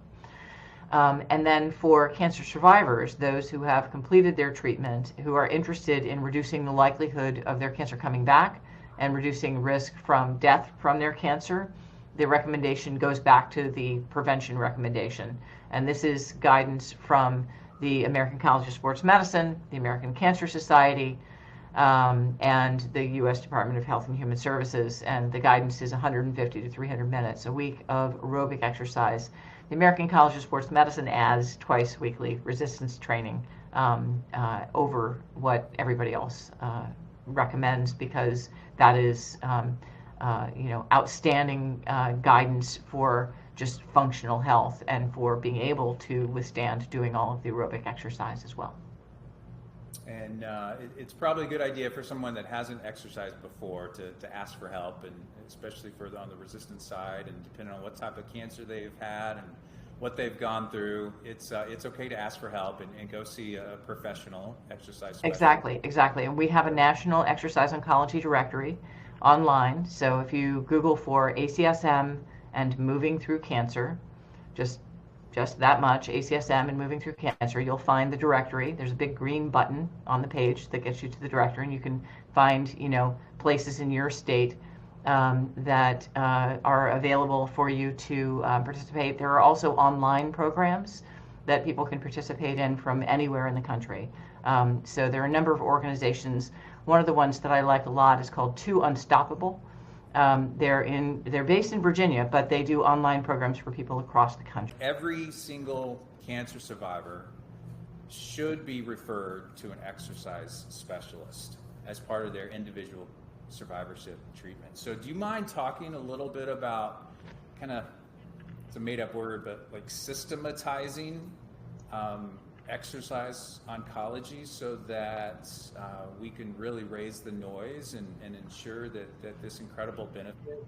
And then for cancer survivors, those who have completed their treatment, who are interested in reducing the likelihood of their cancer coming back and reducing risk from death from their cancer, the recommendation goes back to the prevention recommendation. And this is guidance from the American College of Sports Medicine, the American Cancer Society, and the U.S. Department of Health and Human Services, and the guidance is 150 to 300 minutes a week of aerobic exercise. The American College of Sports Medicine adds twice weekly resistance training over what everybody else recommends, because that is outstanding guidance for just functional health and for being able to withstand doing all of the aerobic exercise as well. And it's probably a good idea for someone that hasn't exercised before to ask for help, and especially on the resistance side, and depending on what type of cancer they've had and what they've gone through, it's okay to ask for help and go see a professional exercise specialist. Exactly. And we have a national exercise oncology directory online. So if you Google for ACSM and moving through cancer, just that much, ACSM and moving through cancer, you'll find the directory. There's a big green button on the page that gets you to the directory, and you can find, places in your state that are available for you to participate. There are also online programs that people can participate in from anywhere in the country. So there are a number of organizations. One of the ones that I like a lot is called Two Unstoppable. They're based in Virginia, but they do online programs for people across the country. Every single cancer survivor should be referred to an exercise specialist as part of their individual survivorship treatment. So do you mind talking a little bit about kind of, it's a made up word, but like systematizing exercise oncology so that we can really raise the noise and ensure that this incredible benefit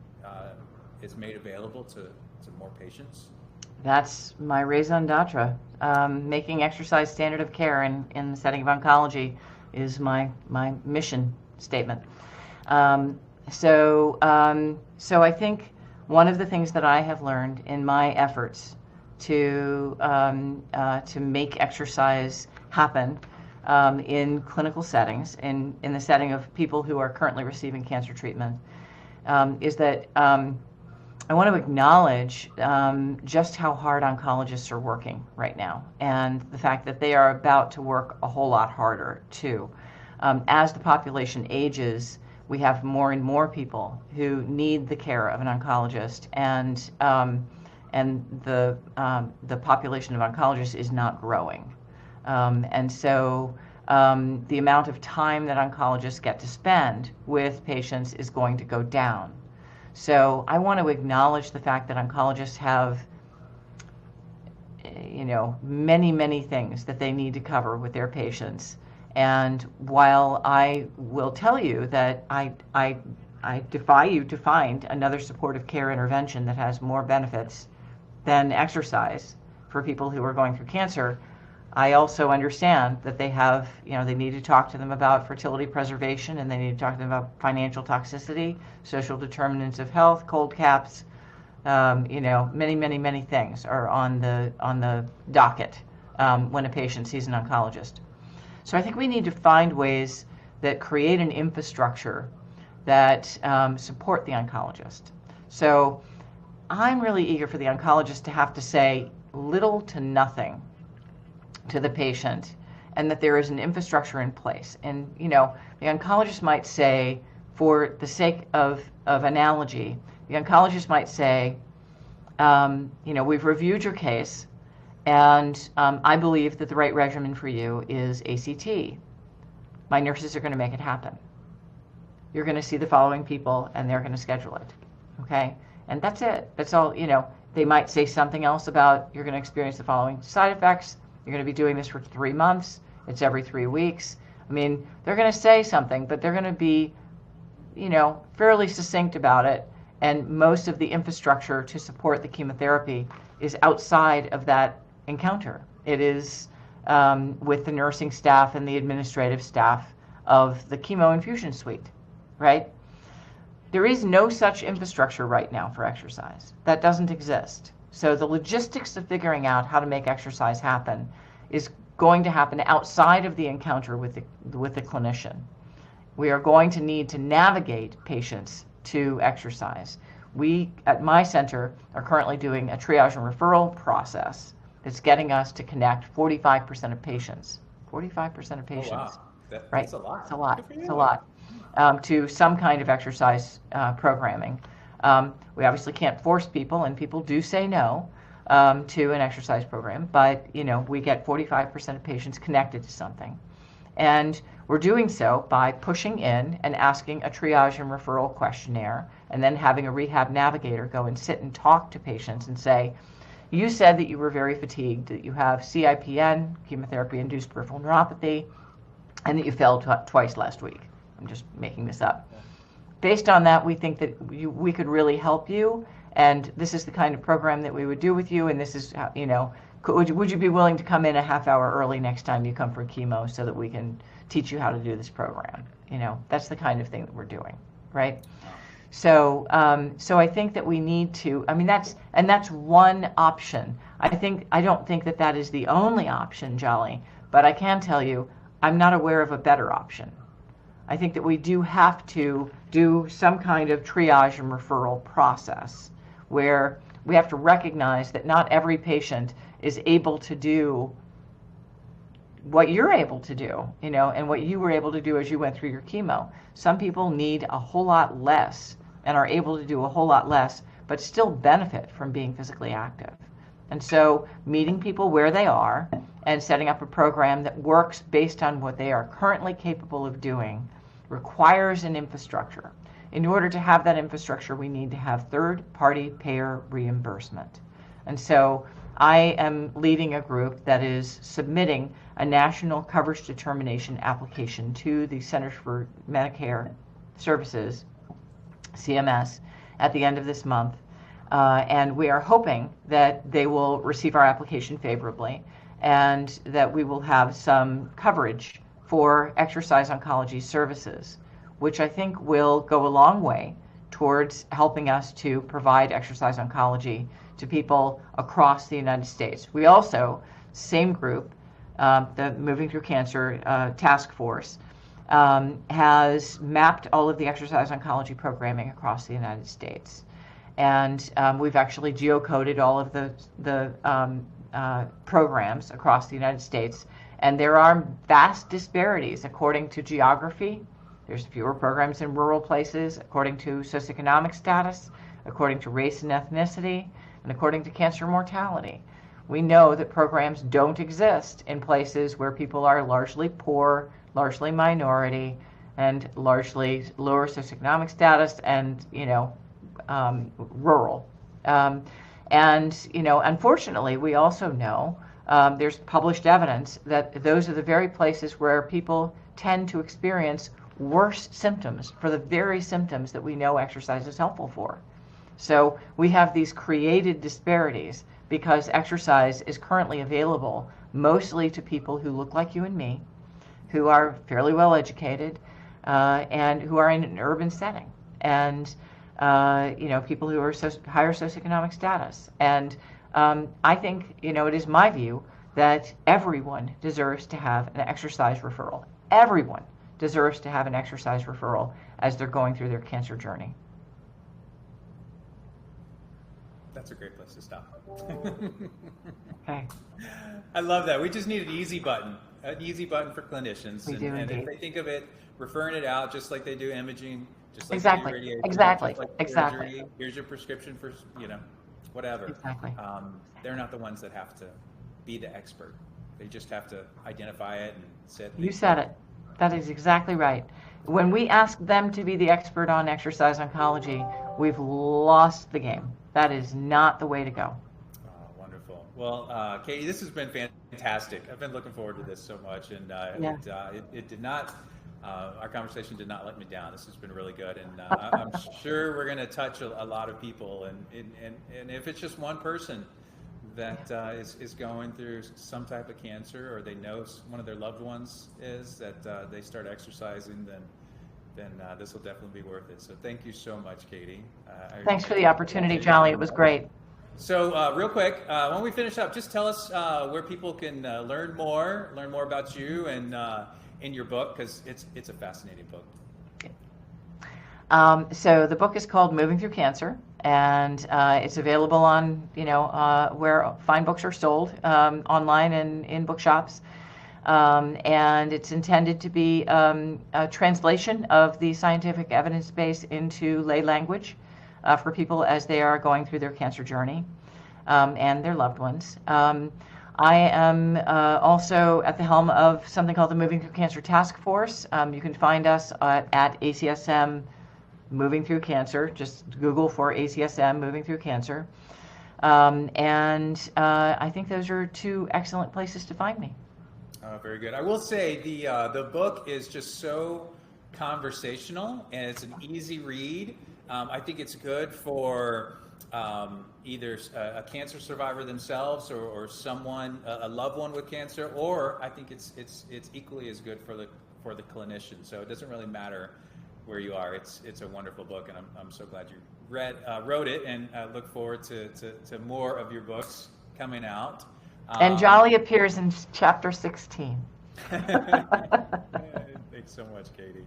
is made available to more patients? That's my raison d'etre. Making exercise standard of care in the setting of oncology is my mission statement. So I think one of the things that I have learned in my efforts to make exercise happen in clinical settings, in the setting of people who are currently receiving cancer treatment, is that I want to acknowledge just how hard oncologists are working right now, and the fact that they are about to work a whole lot harder too. As the population ages, we have more and more people who need the care of an oncologist, and the population of oncologists is not growing. And so the amount of time that oncologists get to spend with patients is going to go down. So I want to acknowledge the fact that oncologists have, many, many things that they need to cover with their patients. And while I will tell you that I defy you to find another supportive care intervention that has more benefits than exercise for people who are going through cancer, I also understand that they have, they need to talk to them about fertility preservation, and they need to talk to them about financial toxicity, social determinants of health, cold caps, many, many, many things are on the docket when a patient sees an oncologist. So I think we need to find ways that create an infrastructure that support the oncologist. So I'm really eager for the oncologist to have to say little to nothing to the patient, and that there is an infrastructure in place. And the oncologist might say, for the sake of analogy, the oncologist might say, we've reviewed your case, and I believe that the right regimen for you is ACT. My nurses are going to make it happen. You're going to see the following people, and they're going to schedule it. Okay? And that's it. That's all. They might say something else about, you're going to experience the following side effects. You're going to be doing this for 3 months. It's every 3 weeks. I mean, they're going to say something, but they're going to be, fairly succinct about it. And most of the infrastructure to support the chemotherapy is outside of that encounter. It is with the nursing staff and the administrative staff of the chemo infusion suite, right? There is no such infrastructure right now for exercise. That doesn't exist. So the logistics of figuring out how to make exercise happen is going to happen outside of the encounter with the clinician. We are going to need to navigate patients to exercise. We, at my center, are currently doing a triage and referral process that's getting us to connect 45% of patients. 45% of patients. Oh, wow. Right? That's a lot. It's a lot. It's a lot. To some kind of exercise programming. We obviously can't force people, and people do say no to an exercise program, but we get 45% of patients connected to something. And we're doing so by pushing in and asking a triage and referral questionnaire, and then having a rehab navigator go and sit and talk to patients and say, you said that you were very fatigued, that you have CIPN, chemotherapy-induced peripheral neuropathy, and that you fell twice last week. I'm just making this up. Based on that, we think that we could really help you, and this is the kind of program that we would do with you, and this is how, would you be willing to come in a half hour early next time you come for chemo so that we can teach you how to do this program? That's the kind of thing that we're doing, right? So I think that we need to, that's one option. I don't think that is the only option, Jollie, but I can tell you, I'm not aware of a better option. I think that we do have to do some kind of triage and referral process where we have to recognize that not every patient is able to do what you're able to do, and what you were able to do as you went through your chemo. Some people need a whole lot less and are able to do a whole lot less, but still benefit from being physically active. And so meeting people where they are and setting up a program that works based on what they are currently capable of doing requires an infrastructure. In order to have that infrastructure, we need to have third-party payer reimbursement. And so I am leading a group that is submitting a national coverage determination application to the Centers for Medicare Services, CMS, at the end of this month. And we are hoping that they will receive our application favorably and that we will have some coverage for exercise oncology services, which I think will go a long way towards helping us to provide exercise oncology to people across the United States. We also, same group, the Moving Through Cancer Task Force, has mapped all of the exercise oncology programming across the United States. And we've actually geocoded all of the programs across the United States. And there are vast disparities according to geography. There's fewer programs in rural places, according to socioeconomic status, according to race and ethnicity, and according to cancer mortality. We know that programs don't exist in places where people are largely poor, largely minority, and largely lower socioeconomic status and, rural. Unfortunately, we also know there's published evidence that those are the very places where people tend to experience worse symptoms for the very symptoms that we know exercise is helpful for. So we have these created disparities because exercise is currently available mostly to people who look like you and me, who are fairly well educated, and who are in an urban setting, and people who are higher socioeconomic status. And I think, it is my view that everyone deserves to have an exercise referral. Everyone deserves to have an exercise referral as they're going through their cancer journey. That's a great place to stop. Okay. I love that. We just need an easy button for clinicians. And if they think of it, referring it out just like they do imaging, just like they do radiation, Exactly. Surgery, here's your prescription for, whatever. Exactly. They're not the ones that have to be the expert. They just have to identify it and sit. You said it. That is exactly right. When we ask them to be the expert on exercise oncology, we've lost the game. That is not the way to go. Oh, wonderful. Well, Katie, this has been fantastic. I've been looking forward to this so much, and it did not. Our conversation did not let me down. This has been really good, and I'm sure we're going to touch a lot of people. And if it's just one person that is going through some type of cancer, or they know one of their loved ones is, that they start exercising, then this will definitely be worth it. So thank you so much, Katie. Thanks for the opportunity, Jollie. It was great. So real quick, when we finish up, just tell us where people can learn more about you and in your book, because it's a fascinating book. So the book is called Moving Through Cancer, and it's available on where fine books are sold, online and in bookshops. And it's intended to be a translation of the scientific evidence base into lay language for people as they are going through their cancer journey and their loved ones. I am also at the helm of something called the Moving Through Cancer Task Force. You can find us at ACSM Moving Through Cancer. Just Google for ACSM Moving Through Cancer. And I think those are two excellent places to find me. Very good. I will say the book is just so conversational, and it's an easy read. I think it's good for either a cancer survivor themselves or someone, a loved one with cancer, or I think it's equally as good for the clinician. So it doesn't really matter where you are. It's a wonderful book, and I'm so glad you wrote it, and I look forward to more of your books coming out. And Jollie appears in chapter 16. Thanks so much, Katie.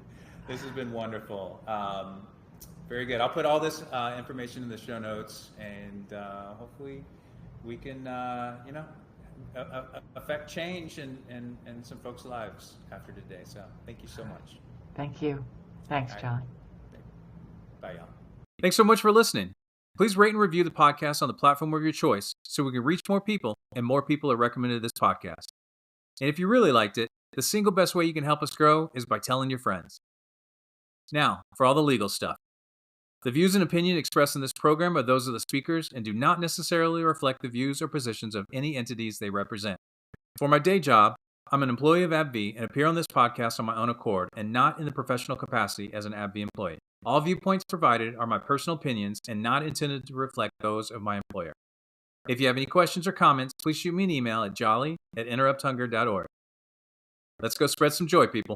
This has been wonderful. Very good. I'll put all this information in the show notes, and hopefully we can affect change in some folks' lives after today. So thank you so much. Thank you. Thanks, Jollie. Bye, y'all. Thanks so much for listening. Please rate and review the podcast on the platform of your choice so we can reach more people and more people are recommended this podcast. And if you really liked it, the single best way you can help us grow is by telling your friends. Now, for all the legal stuff. The views and opinion expressed in this program are those of the speakers and do not necessarily reflect the views or positions of any entities they represent. For my day job, I'm an employee of AbbVie and appear on this podcast on my own accord and not in the professional capacity as an AbbVie employee. All viewpoints provided are my personal opinions and not intended to reflect those of my employer. If you have any questions or comments, please shoot me an email at jollie@interrupthunger.org. Let's go spread some joy, people.